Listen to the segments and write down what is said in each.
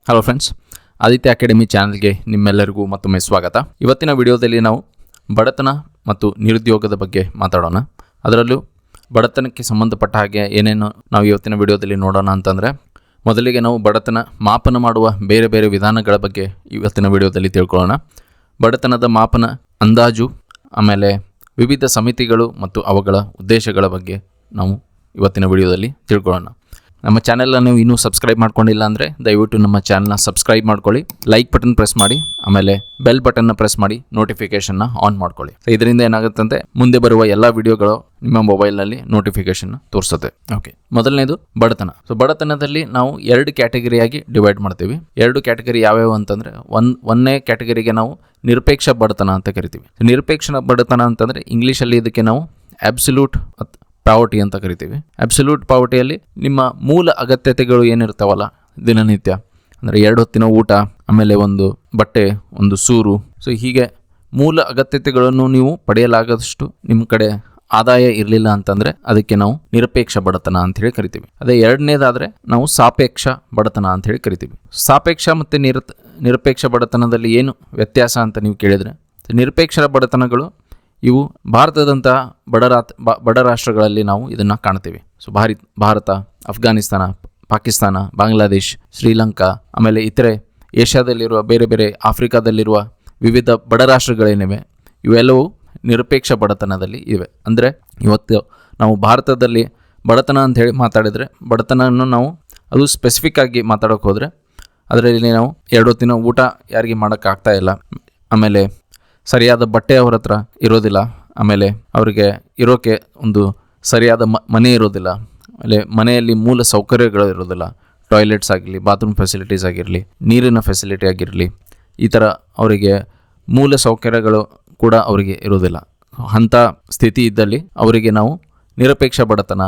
Hello friends, Aditya academy ಚಾನಲ್ಗೆ ನಿಮ್ಮೆಲ್ಲರಿಗೂ ಮತ್ತೊಮ್ಮೆ ಸ್ವಾಗತ. ಇವತ್ತಿನ ವಿಡಿಯೋದಲ್ಲಿ ನಾವು ಬಡತನ ಮತ್ತು ನಿರುದ್ಯೋಗದ ಬಗ್ಗೆ ಮಾತಾಡೋಣ. ಅದರಲ್ಲೂ ಬಡತನಕ್ಕೆ ಸಂಬಂಧಪಟ್ಟ ಹಾಗೆ ಏನೇನು ನಾವು ಇವತ್ತಿನ ವಿಡಿಯೋದಲ್ಲಿ ನೋಡೋಣ ಅಂತಂದರೆ, ಮೊದಲಿಗೆ ನಾವು ಬಡತನ ಮಾಪನ ಮಾಡುವ ಬೇರೆ ಬೇರೆ ವಿಧಾನಗಳ ಬಗ್ಗೆ ಇವತ್ತಿನ ವಿಡಿಯೋದಲ್ಲಿ ತಿಳ್ಕೊಳ್ಳೋಣ. ಬಡತನದ ಮಾಪನ, ಅಂದಾಜು, ಆಮೇಲೆ ವಿವಿಧ ಸಮಿತಿಗಳು ಮತ್ತು ಅವುಗಳ ಉದ್ದೇಶಗಳ ಬಗ್ಗೆ ನಾವು ಇವತ್ತಿನ ವಿಡಿಯೋದಲ್ಲಿ ತಿಳ್ಕೊಳ್ಳೋಣ. ನಮ್ಮ ಚಾನೆಲನ್ನು ನೀವು ಇನ್ನೂ ಸಬ್ಸ್ಕ್ರೈಬ್ ಮಾಡ್ಕೊಂಡಿಲ್ಲ ಅಂದರೆ ದಯವಿಟ್ಟು ನಮ್ಮ ಚಾನಲ್ನ ಸಬ್ಸ್ಕ್ರೈಬ್ ಮಾಡ್ಕೊಳ್ಳಿ, ಲೈಕ್ ಬಟನ್ ಪ್ರೆಸ್ ಮಾಡಿ, ಆಮೇಲೆ ಬೆಲ್ ಬಟನ್ನ ಪ್ರೆಸ್ ಮಾಡಿ ನೋಟಿಫಿಕೇಷನ್ನ ಆನ್ ಮಾಡ್ಕೊಳ್ಳಿ. ಇದರಿಂದ ಏನಾಗುತ್ತಂತೆ, ಮುಂದೆ ಬರುವ ಎಲ್ಲ ವಿಡಿಯೋಗಳು ನಿಮ್ಮ ಮೊಬೈಲ್ನಲ್ಲಿ ನೋಟಿಫಿಕೇಷನ್ ತೋರಿಸುತ್ತೆ. ಓಕೆ, ಮೊದಲನೇದು ಬಡತನ. ಬಡತನದಲ್ಲಿ ನಾವು 2 ಕ್ಯಾಟಗರಿಯಾಗಿ ಡಿವೈಡ್ ಮಾಡ್ತೀವಿ. 2 ಕ್ಯಾಟಗರಿ ಯಾವ್ಯಾವು ಅಂತಂದರೆ, ಒಂದನೇ ಕ್ಯಾಟಗರಿಗೆ ನಾವು ನಿರಪೇಕ್ಷ ಬಡತನ ಅಂತ ಕರಿತೀವಿ. ನಿರಪೇಕ್ಷ ಬಡತನ ಅಂತಂದರೆ ಇಂಗ್ಲೀಷಲ್ಲಿ ಇದಕ್ಕೆ ನಾವು ಅಬ್ಸಲ್ಯೂಟ್ ಪಾವರ್ಟಿ ಅಂತ ಕರಿತೀವಿ. ಅಬ್ಸಲ್ಯೂಟ್ ಪಾವರ್ಟಿಯಲ್ಲಿ ನಿಮ್ಮ ಮೂಲ ಅಗತ್ಯತೆಗಳು ಏನಿರ್ತಾವಲ್ಲ ದಿನನಿತ್ಯ, ಅಂದರೆ 2 ಹೊತ್ತಿನ ಊಟ, ಆಮೇಲೆ ಒಂದು ಬಟ್ಟೆ, ಒಂದು ಸೂರು, ಹೀಗೆ ಮೂಲ ಅಗತ್ಯತೆಗಳನ್ನು ನೀವು ಪಡೆಯಲಾಗದಷ್ಟು ನಿಮ್ಮ ಕಡೆ ಆದಾಯ ಇರಲಿಲ್ಲ ಅಂತಂದರೆ ಅದಕ್ಕೆ ನಾವು ನಿರಪೇಕ್ಷ ಬಡತನ ಅಂಥೇಳಿ ಕರಿತೀವಿ. ಅದೇ ಎರಡನೇದಾದರೆ ನಾವು ಸಾಪೇಕ್ಷ ಬಡತನ ಅಂಥೇಳಿ ಕರಿತೀವಿ. ಸಾಪೇಕ್ಷ ಮತ್ತು ನಿರಪೇಕ್ಷ ಬಡತನದಲ್ಲಿ ಏನು ವ್ಯತ್ಯಾಸ ಅಂತ ನೀವು ಕೇಳಿದರೆ, ನಿರಪೇಕ್ಷ ಬಡತನಗಳು ಇವು ಭಾರತದಂತಹ ಬಡ ರಾಷ್ಟ್ರಗಳಲ್ಲಿ ನಾವು ಇದನ್ನು ಕಾಣ್ತೀವಿ. ಭಾರತ, ಅಫ್ಘಾನಿಸ್ತಾನ, ಪಾಕಿಸ್ತಾನ, ಬಾಂಗ್ಲಾದೇಶ್, ಶ್ರೀಲಂಕಾ, ಆಮೇಲೆ ಇತರೆ ಏಷ್ಯಾದಲ್ಲಿರುವ ಬೇರೆ ಬೇರೆ ಆಫ್ರಿಕಾದಲ್ಲಿರುವ ವಿವಿಧ ಬಡ ರಾಷ್ಟ್ರಗಳೇನಿವೆ ಇವೆಲ್ಲವೂ ನಿರಪೇಕ್ಷ ಬಡತನದಲ್ಲಿ ಇವೆ. ಅಂದರೆ ಇವತ್ತು ನಾವು ಭಾರತದಲ್ಲಿ ಬಡತನ ಅಂತ ಹೇಳಿ ಮಾತಾಡಿದರೆ, ಬಡತನವನ್ನು ನಾವು ಅದು ಸ್ಪೆಸಿಫಿಕ್ ಆಗಿ ಮಾತಾಡೋಕೆ ಹೋದರೆ ಅದರಲ್ಲಿ ನಾವು 2 ಹೊತ್ತಿನ ಊಟ ಯಾರಿಗೆ ಮಾಡೋಕ್ಕಾಗ್ತಾ ಇಲ್ಲ, ಆಮೇಲೆ ಸರಿಯಾದ ಬಟ್ಟೆ ಅವ್ರ ಹತ್ರ ಇರೋದಿಲ್ಲ, ಆಮೇಲೆ ಅವರಿಗೆ ಇರೋಕ್ಕೆ ಒಂದು ಸರಿಯಾದ ಮನೆ ಇರೋದಿಲ್ಲ, ಆಮೇಲೆ ಮನೆಯಲ್ಲಿ ಮೂಲ ಸೌಕರ್ಯಗಳು ಇರೋದಿಲ್ಲ, ಟಾಯ್ಲೆಟ್ಸ್ ಆಗಿರಲಿ, ಬಾತ್ರೂಮ್ ಫೆಸಿಲಿಟೀಸ್ ಆಗಿರಲಿ, ನೀರಿನ ಫೆಸಿಲಿಟಿ ಆಗಿರಲಿ, ಈ ಥರ ಅವರಿಗೆ ಮೂಲ ಸೌಕರ್ಯಗಳು ಕೂಡ ಅವರಿಗೆ ಇರೋದಿಲ್ಲ. ಅಂಥ ಸ್ಥಿತಿ ಇದ್ದಲ್ಲಿ ಅವರಿಗೆ ನಾವು ನಿರಪೇಕ್ಷ ಬಡತನ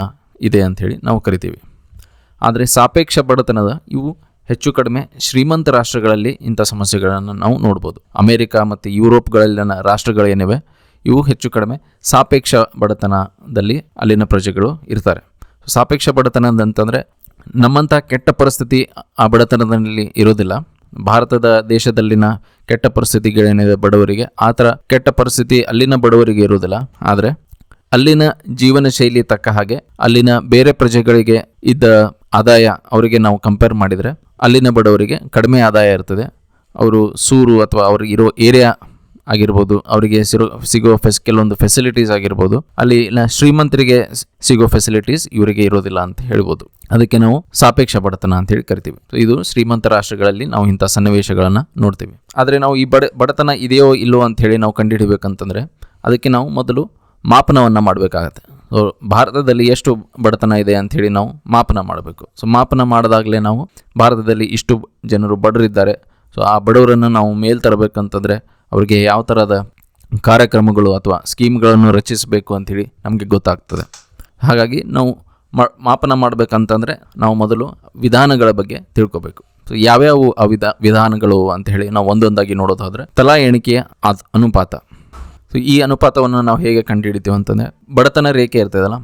ಇದೆ ಅಂಥೇಳಿ ನಾವು ಕರಿತೀವಿ. ಆದರೆ ಸಾಪೇಕ್ಷ ಬಡತನದ ಇವು ಹೆಚ್ಚು ಕಡಿಮೆ ಶ್ರೀಮಂತ ರಾಷ್ಟ್ರಗಳಲ್ಲಿ ಇಂಥ ಸಮಸ್ಯೆಗಳನ್ನು ನಾವು ನೋಡ್ಬೋದು. ಅಮೇರಿಕಾ ಮತ್ತು ಯುರೋಪ್ಗಳಲ್ಲಿನ ರಾಷ್ಟ್ರಗಳೇನಿವೆ ಇವು ಹೆಚ್ಚು ಕಡಿಮೆ ಸಾಪೇಕ್ಷ ಬಡತನದಲ್ಲಿ ಅಲ್ಲಿನ ಪ್ರಜೆಗಳು ಇರ್ತಾರೆ. ಸಾಪೇಕ್ಷ ಬಡತನದಂತಂದರೆ ನಮ್ಮಂಥ ಕೆಟ್ಟ ಪರಿಸ್ಥಿತಿ ಆ ಬಡತನದಲ್ಲಿ ಇರೋದಿಲ್ಲ. ಭಾರತದ ದೇಶದಲ್ಲಿನ ಕೆಟ್ಟ ಪರಿಸ್ಥಿತಿಗಳೇನಿದೆ ಬಡವರಿಗೆ, ಆ ಥರ ಕೆಟ್ಟ ಪರಿಸ್ಥಿತಿ ಅಲ್ಲಿನ ಬಡವರಿಗೆ ಇರೋದಿಲ್ಲ. ಆದರೆ ಅಲ್ಲಿನ ಜೀವನ ಶೈಲಿ ತಕ್ಕ ಹಾಗೆ ಅಲ್ಲಿನ ಬೇರೆ ಪ್ರಜೆಗಳಿಗೆ ಇದ್ದ ಆದಾಯ ಅವರಿಗೆ ನಾವು ಕಂಪೇರ್ ಮಾಡಿದರೆ ಅಲ್ಲಿನ ಬಡವರಿಗೆ ಕಡಿಮೆ ಆದಾಯ ಇರ್ತದೆ. ಅವರು ಸೂರು ಅಥವಾ ಅವ್ರಿಗೆ ಇರೋ ಏರಿಯಾ ಆಗಿರ್ಬೋದು, ಅವರಿಗೆ ಸಿಗೋ ಕೆಲವೊಂದು ಫೆಸಿಲಿಟೀಸ್ ಆಗಿರ್ಬೋದು, ಅಲ್ಲಿನ ಶ್ರೀಮಂತರಿಗೆ ಸಿಗೋ ಫೆಸಿಲಿಟೀಸ್ ಇವರಿಗೆ ಇರೋದಿಲ್ಲ ಅಂತ ಹೇಳ್ಬೋದು. ಅದಕ್ಕೆ ನಾವು ಸಾಪೇಕ್ಷ ಬಡತನ ಅಂತೇಳಿ ಕರಿತೀವಿ. ಇದು ಶ್ರೀಮಂತ ರಾಷ್ಟ್ರಗಳಲ್ಲಿ ನಾವು ಇಂಥ ಸನ್ನಿವೇಶಗಳನ್ನು ನೋಡ್ತೀವಿ. ಆದರೆ ನಾವು ಈ ಬಡತನ ಇದೆಯೋ ಇಲ್ಲೋ ಅಂತ ಹೇಳಿ ನಾವು ಕಂಡುಹಿಡಬೇಕಂತಂದರೆ ಅದಕ್ಕೆ ನಾವು ಮೊದಲು ಮಾಪನವನ್ನು ಮಾಡಬೇಕಾಗತ್ತೆ. ಭಾರತದಲ್ಲಿ ಎಷ್ಟು ಬಡತನ ಇದೆ ಅಂಥೇಳಿ ನಾವು ಮಾಪನ ಮಾಡಬೇಕು. ಮಾಪನ ಮಾಡಿದಾಗಲೇ ನಾವು ಭಾರತದಲ್ಲಿ ಇಷ್ಟು ಜನರು ಬಡವರಿದ್ದಾರೆ, ಆ ಬಡವರನ್ನು ನಾವು ಮೇಲ್ ತರಬೇಕಂತಂದರೆ ಅವರಿಗೆ ಯಾವ ಥರದ ಕಾರ್ಯಕ್ರಮಗಳು ಅಥವಾ ಸ್ಕೀಮ್ಗಳನ್ನು ರಚಿಸಬೇಕು ಅಂಥೇಳಿ ನಮಗೆ ಗೊತ್ತಾಗ್ತದೆ. ಹಾಗಾಗಿ ನಾವು ಮಾಪನ ಮಾಡಬೇಕಂತಂದರೆ ನಾವು ಮೊದಲು ವಿಧಾನಗಳ ಬಗ್ಗೆ ತಿಳ್ಕೊಬೇಕು. ಯಾವ್ಯಾವ ವಿಧಾನಗಳು ಅಂಥೇಳಿ ನಾವು ಒಂದೊಂದಾಗಿ ನೋಡೋದಾದರೆ, ತಲಾ ಎಣಿಕೆಯ ಅನುಪಾತ. ಈ ಅನುಪಾತವನ್ನು ನಾವು ಹೇಗೆ ಕಂಡುಹಿಡಿತೀವಿ ಅಂತಂದರೆ, ಬಡತನ ರೇಖೆ ಇರ್ತದಲ್ಲ,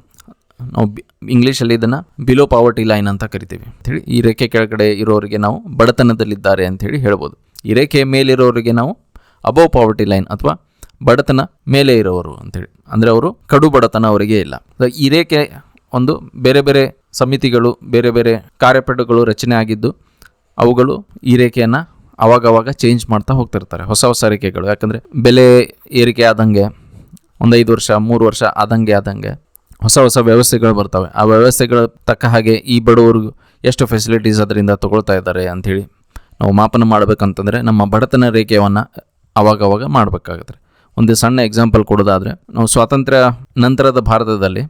ನಾವು ಇಂಗ್ಲೀಷಲ್ಲಿ ಇದನ್ನು ಬಿಲೋ ಪಾವರ್ಟಿ ಲೈನ್ ಅಂತ ಕರಿತೀವಿ ಅಂಥೇಳಿ. ಈ ರೇಖೆ ಕೆಳಗಡೆ ಇರೋರಿಗೆ ನಾವು ಬಡತನದಲ್ಲಿದ್ದಾರೆ ಅಂಥೇಳಿ ಹೇಳ್ಬೋದು. ಈ ರೇಖೆ ಮೇಲಿರೋರಿಗೆ ನಾವು ಅಬೋವ್ ಪಾವರ್ಟಿ ಲೈನ್ ಅಥವಾ ಬಡತನ ಮೇಲೆ ಇರೋರು ಅಂಥೇಳಿ, ಅಂದರೆ ಅವರು ಕಡು ಬಡತನ ಅವರಿಗೆ ಇಲ್ಲ. ಈ ರೇಖೆ ಒಂದು ಬೇರೆ ಬೇರೆ ಸಮಿತಿಗಳು, ಬೇರೆ ಬೇರೆ ಕಾರ್ಯಪಡೆಗಳು ರಚನೆ ಆಗಿದ್ದು ಅವುಗಳು ಈ ರೇಖೆಯನ್ನು ಅವಾಗವಾಗ ಚೇಂಜ್ ಮಾಡ್ತಾ ಹೋಗ್ತಿರ್ತಾರೆ, ಹೊಸ ರೇಖೆಗಳು. ಯಾಕಂದರೆ ಬೆಲೆ ಏರಿಕೆ ಆದಂಗೆ 1-5 ವರ್ಷ 3 ವರ್ಷ ಆದಂಗೆ ಹೊಸ ವ್ಯವಸ್ಥೆಗಳು ಬರ್ತವೆ. ಆ ವ್ಯವಸ್ಥೆಗಳ ತಕ್ಕ ಹಾಗೆ ಈ ಬಡವರಿಗೂ ಎಷ್ಟು ಫೆಸಿಲಿಟೀಸ್ ಅದರಿಂದ ತೊಗೊಳ್ತಾ ಇದ್ದಾರೆ ಅಂಥೇಳಿ ನಾವು ಮಾಪನ ಮಾಡಬೇಕಂತಂದರೆ ನಮ್ಮ ಬಡತನ ರೇಖೆಯನ್ನು ಅವಾಗವಾಗ ಮಾಡಬೇಕಾಗುತ್ತೆ. ಒಂದು ಸಣ್ಣ ಎಕ್ಸಾಂಪಲ್ ಕೊಡೋದಾದರೆ, ನಾವು ಸ್ವಾತಂತ್ರ್ಯ ನಂತರದ ಭಾರತದಲ್ಲಿ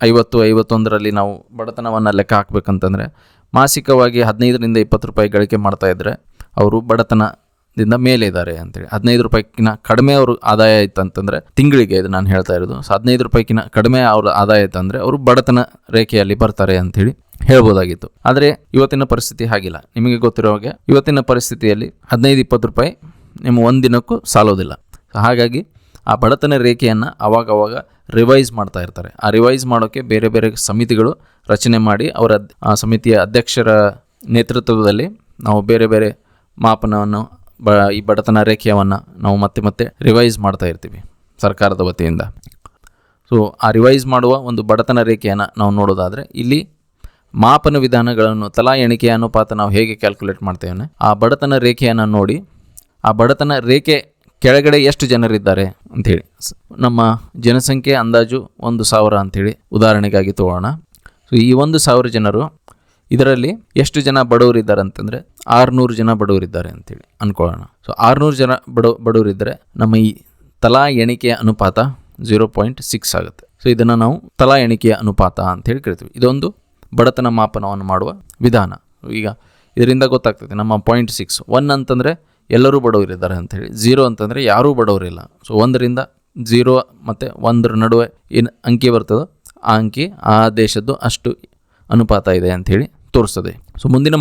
50-51ರಲ್ಲಿ ನಾವು ಬಡತನವನ್ನು ಲೆಕ್ಕ ಹಾಕಬೇಕಂತಂದರೆ ಮಾಸಿಕವಾಗಿ 15-20 ರೂಪಾಯಿ ಗಳಿಕೆ ಮಾಡ್ತಾಯಿದ್ರೆ ಅವರು ಬಡತನದಿಂದ ಮೇಲೆ ಇದ್ದಾರೆ ಅಂತೇಳಿ. 15 ರೂಪಾಯಿಗಿನ ಕಡಿಮೆ ಅವರು ಆದಾಯ ಇತ್ತಂತಂದರೆ ತಿಂಗಳಿಗೆ, ಇದು ನಾನು ಹೇಳ್ತಾ ಇರೋದು, 15 ರೂಪಾಯಿಗಿನ ಕಡಿಮೆ ಅವ್ರ ಆದಾಯ ಇತ್ತಂದರೆ ಅವರು ಬಡತನ ರೇಖೆಯಲ್ಲಿ ಬರ್ತಾರೆ ಅಂಥೇಳಿ ಹೇಳ್ಬೋದಾಗಿತ್ತು. ಆದರೆ ಇವತ್ತಿನ ಪರಿಸ್ಥಿತಿ ಹಾಗಿಲ್ಲ. ನಿಮಗೆ ಗೊತ್ತಿರೋ ಹಾಗೆ ಇವತ್ತಿನ ಪರಿಸ್ಥಿತಿಯಲ್ಲಿ 15-20 ರೂಪಾಯಿ ನಿಮ್ಮ ಒಂದು ದಿನಕ್ಕೂ ಸಾಲೋದಿಲ್ಲ. ಹಾಗಾಗಿ ಆ ಬಡತನ ರೇಖೆಯನ್ನು ಅವಾಗವಾಗ ರಿವೈಸ್ ಮಾಡ್ತಾ ಇರ್ತಾರೆ. ಆ ರಿವೈಸ್ ಮಾಡೋಕ್ಕೆ ಬೇರೆ ಬೇರೆ ಸಮಿತಿಗಳು ರಚನೆ ಮಾಡಿ ಅವರ ಆ ಸಮಿತಿಯ ಅಧ್ಯಕ್ಷರ ನೇತೃತ್ವದಲ್ಲಿ ನಾವು ಬೇರೆ ಬೇರೆ ಮಾಪನವನ್ನು ಈ ಬಡತನ ರೇಖೆಯನ್ನು ನಾವು ಮತ್ತೆ ರಿವೈಸ್ ಮಾಡ್ತಾ ಇರ್ತೀವಿ ಸರ್ಕಾರದ ವತಿಯಿಂದ. ಸೊ ಆ ರಿವೈಸ್ ಮಾಡುವ ಒಂದು ಬಡತನ ರೇಖೆಯನ್ನು ನಾವು ನೋಡೋದಾದರೆ ಇಲ್ಲಿ ಮಾಪನ ವಿಧಾನಗಳನ್ನು ತಲಾ ಎಣಿಕೆಯ ಅನುಪಾತ ನಾವು ಹೇಗೆ ಕ್ಯಾಲ್ಕುಲೇಟ್ ಮಾಡ್ತೇವೆ, ಆ ಬಡತನ ರೇಖೆಯನ್ನು ನೋಡಿ ಆ ಬಡತನ ರೇಖೆ ಕೆಳಗಡೆ ಎಷ್ಟು ಜನರಿದ್ದಾರೆ ಅಂಥೇಳಿ, ನಮ್ಮ ಜನಸಂಖ್ಯೆ ಅಂದಾಜು 1,000 ಅಂಥೇಳಿ ಉದಾಹರಣೆಗಾಗಿ ತಗೋಣ. ಸೊ ಈ 1,000 ಜನರು, ಇದರಲ್ಲಿ ಎಷ್ಟು ಜನ ಬಡವರಿದ್ದಾರೆ ಅಂತಂದರೆ 600 ಜನ ಬಡವರಿದ್ದಾರೆ ಅಂತೇಳಿ ಅಂದ್ಕೊಳ್ಳೋಣ. ಸೊ 600 ಜನ ಬಡವರಿದ್ದರೆ ನಮ್ಮ ಈ ತಲಾ ಎಣಿಕೆಯ ಅನುಪಾತ 0.6 ಆಗುತ್ತೆ. ಸೊ ಇದನ್ನು ನಾವು ತಲಾ ಎಣಿಕೆಯ ಅನುಪಾತ ಅಂತೇಳಿ ಕರಿತೀವಿ. ಇದೊಂದು ಬಡತನ ಮಾಪನವನ್ನು ಮಾಡುವ ವಿಧಾನ. ಈಗ ಇದರಿಂದ ಗೊತ್ತಾಗ್ತದೆ ನಮ್ಮ 0.6, 1 ಅಂತಂದರೆ ಎಲ್ಲರೂ ಬಡವರಿದ್ದಾರೆ ಅಂಥೇಳಿ, 0 ಅಂತಂದರೆ ಯಾರೂ ಬಡವರಿಲ್ಲ. ಸೊ 1ರಿಂದ 0 ಮತ್ತು 1ರ ನಡುವೆ ಏನು ಅಂಕಿ ಬರ್ತದೋ ಆ ಅಂಕಿ ಆ ದೇಶದ್ದು ಅಷ್ಟು ಅನುಪಾತ ಇದೆ ಅಂಥೇಳಿ ತೋರಿಸ್ತದೆ. ಸೊ ಮುಂದಿನ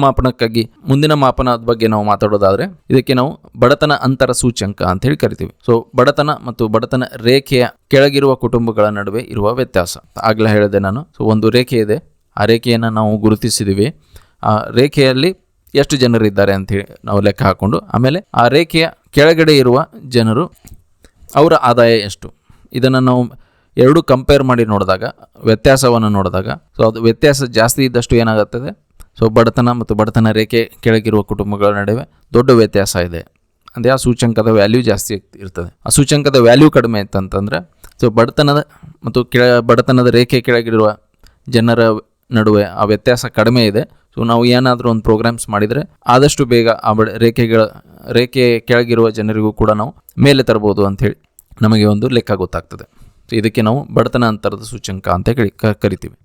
ಮಾಪನದ ಬಗ್ಗೆ ನಾವು ಮಾತಾಡೋದಾದರೆ ಇದಕ್ಕೆ ನಾವು ಬಡತನ ಅಂತರ ಸೂಚ್ಯಂಕ ಅಂತೇಳಿ ಕರಿತೀವಿ. ಸೊ ಬಡತನ ಮತ್ತು ಬಡತನ ರೇಖೆಯ ಕೆಳಗಿರುವ ಕುಟುಂಬಗಳ ನಡುವೆ ಇರುವ ವ್ಯತ್ಯಾಸ. ಆಗಲೇ ಹೇಳಿದೆ ನಾನು. ಸೊ ಒಂದು ರೇಖೆ ಇದೆ, ಆ ರೇಖೆಯನ್ನು ನಾವು ಗುರುತಿಸಿದ್ದೀವಿ. ಆ ರೇಖೆಯಲ್ಲಿ ಎಷ್ಟು ಜನರಿದ್ದಾರೆ ಅಂಥೇಳಿ ನಾವು ಲೆಕ್ಕ ಹಾಕ್ಕೊಂಡು, ಆಮೇಲೆ ಆ ರೇಖೆಯ ಕೆಳಗಡೆ ಇರುವ ಜನರು ಅವರ ಆದಾಯ ಎಷ್ಟು, ಇದನ್ನು ನಾವು ಎರಡೂ ಕಂಪೇರ್ ಮಾಡಿ ನೋಡಿದಾಗ, ವ್ಯತ್ಯಾಸವನ್ನು ನೋಡಿದಾಗ, ಸೊ ಅದು ವ್ಯತ್ಯಾಸ ಜಾಸ್ತಿ ಇದ್ದಷ್ಟು ಏನಾಗುತ್ತದೆ, ಸೊ ಬಡತನ ಮತ್ತು ಬಡತನ ರೇಖೆ ಕೆಳಗಿರುವ ಕುಟುಂಬಗಳ ನಡುವೆ ದೊಡ್ಡ ವ್ಯತ್ಯಾಸ ಇದೆ ಅಂದರೆ ಆ ಸೂಚ್ಯಂಕದ ವ್ಯಾಲ್ಯೂ ಜಾಸ್ತಿ ಇರ್ತದೆ. ಆ ಸೂಚ್ಯಂಕದ ವ್ಯಾಲ್ಯೂ ಕಡಿಮೆ ಇತ್ತಂತಂದರೆ ಸೊ ಬಡತನದ ಮತ್ತು ಬಡತನದ ರೇಖೆ ಕೆಳಗಿರುವ ಜನರ ನಡುವೆ ಆ ವ್ಯತ್ಯಾಸ ಕಡಿಮೆ ಇದೆ. ಸೊ ನಾವು ಏನಾದರೂ ಒಂದು ಪ್ರೋಗ್ರಾಮ್ಸ್ ಮಾಡಿದರೆ ಆದಷ್ಟು ಬೇಗ ಆ ರೇಖೆ ಕೆಳಗಿರುವ ಜನರಿಗೂ ಕೂಡ ನಾವು ಮೇಲೆ ತರ್ಬೋದು ಅಂಥೇಳಿ ನಮಗೆ ಒಂದು ಲೆಕ್ಕ ಗೊತ್ತಾಗ್ತದೆ. ಸೊ ಇದಕ್ಕೆ ನಾವು ಬಡತನ ಅಂತರದ ಸೂಚ್ಯಂಕ ಅಂತ ಕರಿತೀವಿ.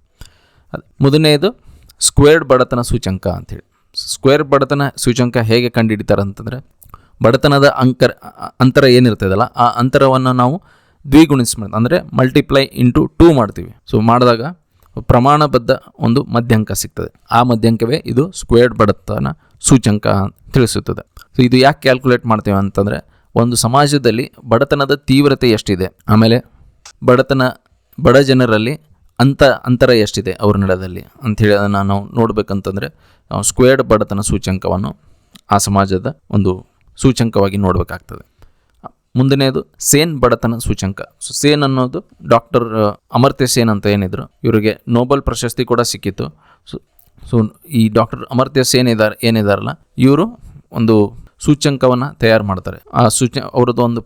ಮೊದಲನೆಯದು ಸ್ಕ್ವೇರ್ಡ್ ಬಡತನ ಸೂಚ್ಯಂಕ ಅಂಥೇಳಿ. ಸ್ಕ್ವೇರ್ ಬಡತನ ಸೂಚ್ಯಂಕ ಹೇಗೆ ಕಂಡುಹಿಡಿತಾರೆ ಅಂತಂದರೆ, ಬಡತನದ ಅಂತರ ಏನಿರ್ತದಲ್ಲ ಆ ಅಂತರವನ್ನು ನಾವು ದ್ವಿಗುಣಿಸ್ಬೇಕು, ಅಂದರೆ ಮಲ್ಟಿಪ್ಲೈ ಇಂಟು 2 ಮಾಡ್ತೀವಿ. ಸೊ ಮಾಡಿದಾಗ ಪ್ರಮಾಣಬದ್ಧ ಒಂದು ಮಧ್ಯಂಕ ಸಿಗ್ತದೆ. ಆ ಮಧ್ಯಂಕವೇ ಇದು ಸ್ಕ್ವೇರ್ಡ್ ಬಡತನ ಸೂಚ್ಯಂಕ ತಿಳಿಸುತ್ತದೆ. ಸೊ ಇದು ಯಾಕೆ ಕ್ಯಾಲ್ಕುಲೇಟ್ ಮಾಡ್ತೇವೆ ಅಂತಂದರೆ, ಒಂದು ಸಮಾಜದಲ್ಲಿ ಬಡತನದ ತೀವ್ರತೆ ಎಷ್ಟಿದೆ, ಆಮೇಲೆ ಬಡ ಜನರಲ್ಲಿ ಅಂತರ ಎಷ್ಟಿದೆ ಅವ್ರ ನಡದಲ್ಲಿ ಅಂಥೇಳಿ ಅದನ್ನು ನಾವು ನೋಡಬೇಕಂತಂದರೆ ನಾವು ಸ್ಕ್ವೇರ್ಡ್ ಬಡತನ ಸೂಚ್ಯಂಕವನ್ನು ಆ ಸಮಾಜದ ಒಂದು ಸೂಚ್ಯಂಕವಾಗಿ ನೋಡಬೇಕಾಗ್ತದೆ. ಮುಂದಿನದು ಸೇನ್ ಬಡತನ ಸೂಚ್ಯಂಕ. ಸೊ ಸೇನ್ ಅನ್ನೋದು ಡಾಕ್ಟರ್ ಅಮರ್ತ್ಯ ಸೇನ್ ಅಂತ ಏನಿದ್ರು, ಇವರಿಗೆ ನೋಬೆಲ್ ಪ್ರಶಸ್ತಿ ಕೂಡ ಸಿಕ್ಕಿತ್ತು. ಸೊ ಈ ಡಾಕ್ಟರ್ ಅಮರ್ತ್ಯ ಸೇನ್ ಏನಿದಾರಲ್ಲ, ಇವರು ಒಂದು ಸೂಚ್ಯಂಕವನ್ನು ತಯಾರು ಮಾಡ್ತಾರೆ. ಆ ಅವರದ್ದು ಒಂದು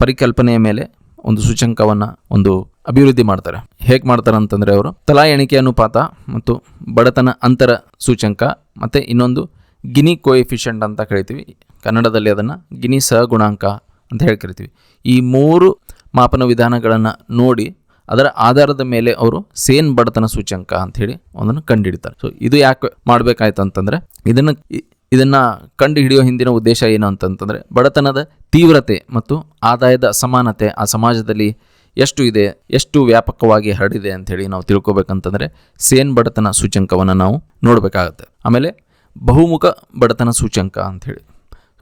ಪರಿಕಲ್ಪನೆಯ ಮೇಲೆ ಒಂದು ಸೂಚ್ಯಂಕವನ್ನು ಒಂದು ಅಭಿವೃದ್ಧಿ ಮಾಡ್ತಾರೆ. ಹೇಗೆ ಮಾಡ್ತಾರೆ ಅಂತಂದರೆ, ಅವರು ತಲಾ ಎಣಿಕೆ ಅನುಪಾತ ಮತ್ತು ಬಡತನ ಅಂತರ ಸೂಚ್ಯಂಕ ಮತ್ತು ಇನ್ನೊಂದು ಗಿನಿ ಕೋಎಫಿಷಿಯಂಟ್ ಅಂತ ಕರಿತೀವಿ, ಕನ್ನಡದಲ್ಲಿ ಅದನ್ನು ಗಿನಿ ಸಹಗುಣಾಂಕ ಅಂತ ಹೇಳಿ ಕರಿತೀವಿ. ಈ 3 ಮಾಪನ ವಿಧಾನಗಳನ್ನು ನೋಡಿ ಅದರ ಆಧಾರದ ಮೇಲೆ ಅವರು ಸೇನ್ ಬಡತನ ಸೂಚ್ಯಂಕ ಅಂಥೇಳಿ ಒಂದನ್ನು ಕಂಡುಹಿಡಿತಾರೆ. ಸೊ ಇದು ಯಾಕೆ ಮಾಡಬೇಕಾಯ್ತು ಅಂತಂದರೆ, ಇದನ್ನು ಕಂಡು ಹಿಡಿಯೋ ಹಿಂದಿನ ಉದ್ದೇಶ ಏನು ಅಂತಂತಂದರೆ, ಬಡತನದ ತೀವ್ರತೆ ಮತ್ತು ಆದಾಯದ ಅಸಮಾನತೆ ಆ ಸಮಾಜದಲ್ಲಿ ಎಷ್ಟು ಇದೆ, ಎಷ್ಟು ವ್ಯಾಪಕವಾಗಿ ಹರಡಿದೆ ಅಂಥೇಳಿ ನಾವು ತಿಳ್ಕೊಬೇಕಂತಂದರೆ ಸೇನ್ ಬಡತನ ಸೂಚ್ಯಂಕವನ್ನು ನಾವು ನೋಡಬೇಕಾಗತ್ತೆ. ಆಮೇಲೆ ಬಹುಮುಖ ಬಡತನ ಸೂಚ್ಯಂಕ ಅಂಥೇಳಿ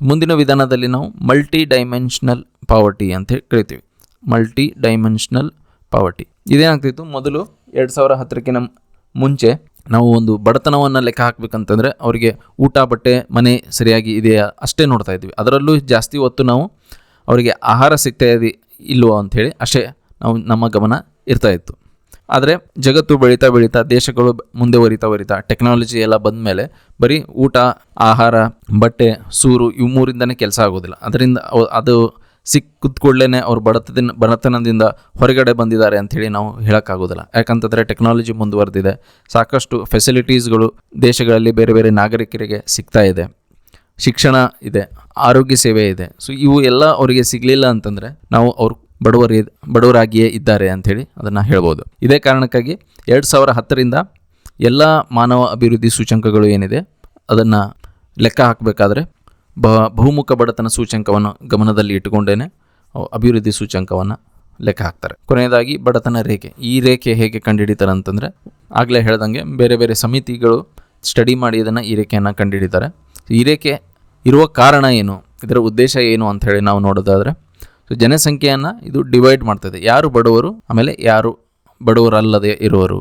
ಮುಂದಿನ ವಿಧಾನದಲ್ಲಿ ನಾವು ಮಲ್ಟಿ ಡೈಮೆನ್ಷನಲ್ ಪಾವರ್ಟಿ ಅಂತೇಳಿ ಕರಿತೀವಿ. ಮಲ್ಟಿ ಡೈಮೆನ್ಷನಲ್ ಪಾವರ್ಟಿ ಇದೇನಾಗ್ತಿತ್ತು, ಮೊದಲು 2010ಕ್ಕಿಂತ ಮುಂಚೆ ನಾವು ಒಂದು ಬಡತನವನ್ನು ಲೆಕ್ಕ ಹಾಕಬೇಕಂತಂದರೆ ಅವರಿಗೆ ಊಟ, ಬಟ್ಟೆ, ಮನೆ ಸರಿಯಾಗಿ ಇದೆಯಾ ಅಷ್ಟೇ ನೋಡ್ತಾ ಇದ್ವಿ. ಅದರಲ್ಲೂ ಜಾಸ್ತಿ ಹೊತ್ತು ನಾವು ಅವರಿಗೆ ಆಹಾರ ಸಿಗ್ತಾ ಇಲ್ವೋ ಅಂಥೇಳಿ ಅಷ್ಟೇ ನಮ್ಮ ಗಮನ ಇರ್ತಾಯಿತ್ತು. ಆದರೆ ಜಗತ್ತು ಬೆಳೀತಾ ದೇಶಗಳು ಮುಂದೆ ವರಿತಾ ಟೆಕ್ನಾಲಜಿ ಎಲ್ಲ ಬಂದ ಮೇಲೆ ಬರೀ ಊಟ, ಆಹಾರ, ಬಟ್ಟೆ, ಸೂರು ಇವು 3ರಿಂದನೇ ಕೆಲಸ ಆಗೋದಿಲ್ಲ. ಅದರಿಂದ ಅದು ಕೂತ್ಕೊಳ್ಳೇ ಅವ್ರು ಬಡತನದಿಂದ ಹೊರಗಡೆ ಬಂದಿದ್ದಾರೆ ಅಂಥೇಳಿ ನಾವು ಹೇಳೋಕ್ಕಾಗೋದಿಲ್ಲ. ಯಾಕಂತಂದರೆ ಟೆಕ್ನಾಲಜಿ ಮುಂದುವರೆದಿದೆ, ಸಾಕಷ್ಟು ಫೆಸಿಲಿಟೀಸ್ಗಳು ದೇಶಗಳಲ್ಲಿ ಬೇರೆ ಬೇರೆ ನಾಗರಿಕರಿಗೆ ಸಿಗ್ತಾ ಇದೆ, ಶಿಕ್ಷಣ ಇದೆ, ಆರೋಗ್ಯ ಸೇವೆ ಇದೆ. ಸೊ ಇವು ಎಲ್ಲ ಅವರಿಗೆ ಸಿಗಲಿಲ್ಲ ಅಂತಂದರೆ ನಾವು ಅವ್ರು ಬಡವರಾಗಿಯೇ ಇದ್ದಾರೆ ಅಂಥೇಳಿ ಅದನ್ನು ಹೇಳ್ಬೋದು. ಇದೇ ಕಾರಣಕ್ಕಾಗಿ 2010ರಿಂದ ಎಲ್ಲ ಮಾನವ ಅಭಿವೃದ್ಧಿ ಸೂಚ್ಯಂಕಗಳು ಏನಿದೆ ಅದನ್ನು ಲೆಕ್ಕ ಹಾಕಬೇಕಾದ್ರೆ ಬಹುಮುಖ ಬಡತನ ಸೂಚ್ಯಂಕವನ್ನು ಗಮನದಲ್ಲಿ ಇಟ್ಟುಕೊಂಡೇ ಅಭಿವೃದ್ಧಿ ಸೂಚ್ಯಂಕವನ್ನು ಲೆಕ್ಕ ಹಾಕ್ತಾರೆ. ಕೊನೆಯದಾಗಿ ಬಡತನ ರೇಖೆ. ಈ ರೇಖೆ ಹೇಗೆ ಕಂಡುಹಿಡಿತಾರೆ ಅಂತಂದರೆ, ಆಗಲೇ ಹೇಳ್ದಂಗೆ ಬೇರೆ ಬೇರೆ ಸಮಿತಿಗಳು ಸ್ಟಡಿ ಮಾಡಿ ಇದನ್ನು ಈ ರೇಖೆಯನ್ನು ಕಂಡುಹಿಡಿತಾರೆ. ಈ ರೇಖೆ ಇರುವ ಕಾರಣ ಏನು, ಇದರ ಉದ್ದೇಶ ಏನು ಅಂಥೇಳಿ ನಾವು ನೋಡೋದಾದರೆ, ಸೊ ಜನಸಂಖ್ಯೆಯನ್ನು ಇದು ಡಿವೈಡ್ ಮಾಡ್ತದೆ. ಯಾರು ಬಡವರು, ಆಮೇಲೆ ಯಾರು ಬಡವರಲ್ಲದೆ ಇರುವರು.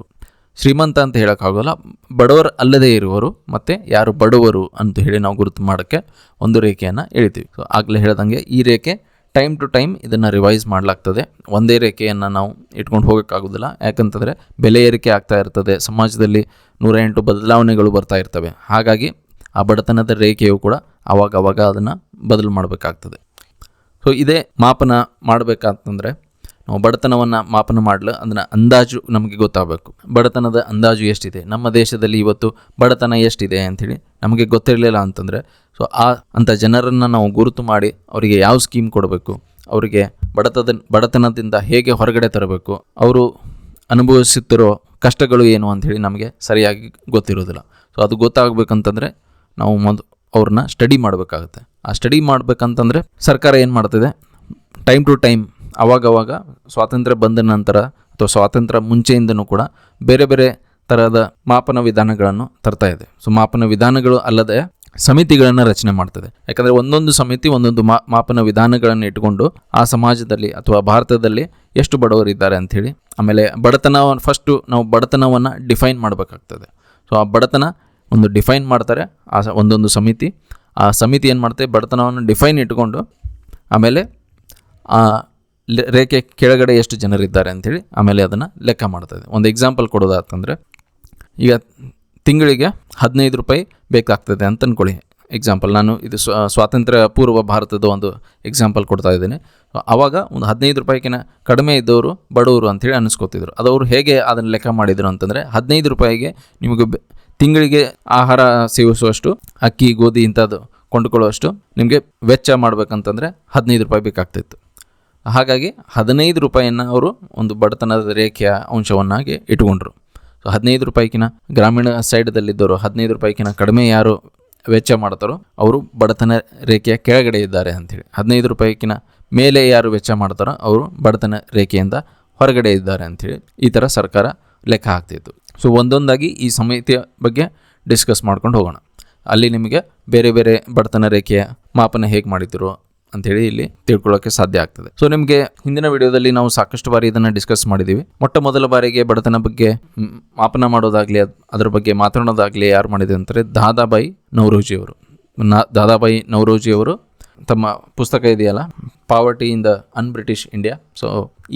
ಶ್ರೀಮಂತ ಅಂತ ಹೇಳೋಕ್ಕಾಗೋಲ್ಲ, ಬಡವರು ಅಲ್ಲದೇ ಇರುವವರು ಮತ್ತು ಯಾರು ಬಡವರು ಅಂತ ಹೇಳಿ ನಾವು ಗುರುತು ಮಾಡೋಕ್ಕೆ ಒಂದು ರೇಖೆಯನ್ನು ಎಳಿತೀವಿ. ಸೊ ಆಗಲೇ ಹೇಳ್ದಂಗೆ ಈ ರೇಖೆ ಟೈಮ್ ಟು ಟೈಮ್ ಇದನ್ನು ರಿವೈಸ್ ಮಾಡಲಾಗ್ತದೆ. ಒಂದೇ ರೇಖೆಯನ್ನು ನಾವು ಇಟ್ಕೊಂಡು ಹೋಗೋಕ್ಕಾಗೋದಿಲ್ಲ, ಯಾಕಂತಂದರೆ ಬೆಲೆ ಏರಿಕೆ ಆಗ್ತಾ ಇರ್ತದೆ, ಸಮಾಜದಲ್ಲಿ 108 ಬದಲಾವಣೆಗಳು ಬರ್ತಾ ಇರ್ತವೆ. ಹಾಗಾಗಿ ಆ ಬಡತನದ ರೇಖೆಯು ಕೂಡ ಆವಾಗ ಅದನ್ನು ಬದಲು ಮಾಡಬೇಕಾಗ್ತದೆ. ಸೊ ಇದೇ ಮಾಪನ ಮಾಡಬೇಕಂತಂದರೆ ನಾವು ಬಡತನವನ್ನು ಮಾಪನ ಮಾಡಲು ಅದನ್ನು ಅಂದಾಜು ನಮಗೆ ಗೊತ್ತಾಗಬೇಕು. ಬಡತನದ ಅಂದಾಜು ಎಷ್ಟಿದೆ, ನಮ್ಮ ದೇಶದಲ್ಲಿ ಇವತ್ತು ಬಡತನ ಎಷ್ಟಿದೆ ಅಂಥೇಳಿ ನಮಗೆ ಗೊತ್ತಿರಲಿಲ್ಲ ಅಂತಂದರೆ, ಸೊ ಅಂಥ ಜನರನ್ನು ನಾವು ಗುರುತು ಮಾಡಿ ಅವರಿಗೆ ಯಾವ ಸ್ಕೀಮ್ ಕೊಡಬೇಕು, ಅವರಿಗೆ ಬಡತನದಿಂದ ಹೇಗೆ ಹೊರಗಡೆ ತರಬೇಕು, ಅವರು ಅನುಭವಿಸುತ್ತಿರೋ ಕಷ್ಟಗಳು ಏನು ಅಂಥೇಳಿ ನಮಗೆ ಸರಿಯಾಗಿ ಗೊತ್ತಿರೋದಿಲ್ಲ. ಸೊ ಅದು ಗೊತ್ತಾಗಬೇಕಂತಂದರೆ ನಾವು ಅವ್ರನ್ನ ಸ್ಟಡಿ ಮಾಡಬೇಕಾಗುತ್ತೆ. ಆ ಸ್ಟಡಿ ಮಾಡಬೇಕಂತಂದರೆ ಸರ್ಕಾರ ಏನು ಮಾಡ್ತಿದೆ, ಟೈಮ್ ಟು ಟೈಮ್ ಆವಾಗವಾಗ ಸ್ವಾತಂತ್ರ್ಯ ಬಂದ ನಂತರ ಅಥವಾ ಸ್ವಾತಂತ್ರ್ಯ ಮುಂಚೆಯಿಂದನೂ ಕೂಡ ಬೇರೆ ಬೇರೆ ಥರದ ಮಾಪನ ವಿಧಾನಗಳನ್ನು ತರ್ತಾ ಇದೆ. ಸೊ ಮಾಪನ ವಿಧಾನಗಳು ಅಲ್ಲದೆ ಸಮಿತಿಗಳನ್ನು ರಚನೆ ಮಾಡ್ತದೆ. ಯಾಕಂದರೆ ಒಂದೊಂದು ಸಮಿತಿ ಒಂದೊಂದು ಮಾಪನ ವಿಧಾನಗಳನ್ನು ಇಟ್ಕೊಂಡು ಆ ಸಮಾಜದಲ್ಲಿ ಅಥವಾ ಭಾರತದಲ್ಲಿ ಎಷ್ಟು ಬಡವರಿದ್ದಾರೆ ಅಂಥೇಳಿ, ಆಮೇಲೆ ಫಸ್ಟು ನಾವು ಬಡತನವನ್ನು ಡಿಫೈನ್ ಮಾಡಬೇಕಾಗ್ತದೆ. ಸೊ ಆ ಬಡತನ ಒಂದು ಡಿಫೈನ್ ಮಾಡ್ತಾರೆ ಆ ಒಂದೊಂದು ಸಮಿತಿ. ಆ ಸಮಿತಿ ಏನು ಮಾಡ್ತದೆ, ಬಡತನವನ್ನು ಡಿಫೈನ್ ಇಟ್ಕೊಂಡು ಆಮೇಲೆ ಆ ರೇಖೆ ಕೆಳಗಡೆ ಎಷ್ಟು ಜನರಿದ್ದಾರೆ ಅಂಥೇಳಿ ಆಮೇಲೆ ಅದನ್ನು ಲೆಕ್ಕ ಮಾಡ್ತದೆ. ಒಂದು ಎಕ್ಸಾಂಪಲ್ ಕೊಡೋದಾತಂದರೆ, ಈಗ ತಿಂಗಳಿಗೆ 15 ರೂಪಾಯಿ ಬೇಕಾಗ್ತದೆ ಅಂತ ಅಂದ್ಕೊಳ್ಳಿ. ಎಕ್ಸಾಂಪಲ್ ನಾನು ಇದು ಸ್ವಾತಂತ್ರ್ಯ ಪೂರ್ವ ಭಾರತದ ಒಂದು ಎಕ್ಸಾಂಪಲ್ ಕೊಡ್ತಾ ಇದ್ದೇನೆ. ಆವಾಗ ಒಂದು 15 ರೂಪಾಯಿಗಿನ ಕಡಿಮೆ ಇದ್ದವರು ಬಡವರು ಅಂಥೇಳಿ ಅನ್ನಿಸ್ಕೋತಿದ್ರು. ಅದವರು ಹೇಗೆ ಅದನ್ನು ಲೆಕ್ಕ ಮಾಡಿದರು ಅಂತಂದರೆ, 15 ರೂಪಾಯಿಗೆ ನಿಮಗೆ ತಿಂಗಳಿಗೆ ಆಹಾರ ಸೇವಿಸುವಷ್ಟು ಅಕ್ಕಿ ಗೋಧಿ ಇಂಥದ್ದು ಕೊಂಡುಕೊಳ್ಳುವಷ್ಟು ನಿಮಗೆ ವೆಚ್ಚ ಮಾಡಬೇಕಂತಂದರೆ 15 ರೂಪಾಯಿ ಬೇಕಾಗ್ತಿತ್ತು. ಹಾಗಾಗಿ 15 ರೂಪಾಯಿಯನ್ನು ಅವರು ಒಂದು ಬಡತನದ ರೇಖೆಯ ಅಂಶವನ್ನಾಗಿ ಇಟ್ಕೊಂಡ್ರು. ಸೊ 15 ರೂಪಾಯಿಗಿನ ಗ್ರಾಮೀಣ ಸೈಡಲ್ಲಿದ್ದವರು 15 ರೂಪಾಯಿಗಿನ ಕಡಿಮೆ ಯಾರು ವೆಚ್ಚ ಮಾಡ್ತಾರೋ ಅವರು ಬಡತನ ರೇಖೆಯ ಕೆಳಗಡೆ ಇದ್ದಾರೆ ಅಂಥೇಳಿ, 15 ರೂಪಾಯಿಗಿನ ಮೇಲೆ ಯಾರು ವೆಚ್ಚ ಮಾಡ್ತಾರೋ ಅವರು ಬಡತನ ರೇಖೆಯಿಂದ ಹೊರಗಡೆ ಇದ್ದಾರೆ ಅಂಥೇಳಿ ಈ ಥರ ಸರ್ಕಾರ ಲೆಕ್ಕ ಹಾಕ್ತಿತ್ತು. ಸೊ ಒಂದೊಂದಾಗಿ ಈ ಸಮಿತಿಯ ಬಗ್ಗೆ ಡಿಸ್ಕಸ್ ಮಾಡ್ಕೊಂಡು ಹೋಗೋಣ. ಅಲ್ಲಿ ನಿಮಗೆ ಬೇರೆ ಬೇರೆ ಬಡತನ ರೇಖೆಯ ಮಾಪನ ಹೇಗೆ ಮಾಡಿದ್ರು ಅಂಥೇಳಿ ಇಲ್ಲಿ ತಿಳ್ಕೊಳ್ಳೋಕ್ಕೆ ಸಾಧ್ಯ ಆಗ್ತದೆ. ಸೊ ನಿಮಗೆ ಹಿಂದಿನ ವಿಡಿಯೋದಲ್ಲಿ ನಾವು ಸಾಕಷ್ಟು ಬಾರಿ ಇದನ್ನು ಡಿಸ್ಕಸ್ ಮಾಡಿದ್ದೀವಿ. ಮೊದಲ ಬಾರಿಗೆ ಬಡತನ ಬಗ್ಗೆ ಮಾಪನ ಮಾಡೋದಾಗಲಿ ಅದರ ಬಗ್ಗೆ ಮಾತನಾಡೋದಾಗಲಿ ಯಾರು ಮಾಡಿದೆ ಅಂತಾರೆ, ದಾದಾಬಾಯಿ ನವರೋಜಿಯವರು. ದಾದಾಬಾಯಿ ನವರೋಜಿಯವರು ತಮ್ಮ ಪುಸ್ತಕ ಇದೆಯಲ್ಲ, poverty in the unBritish India, so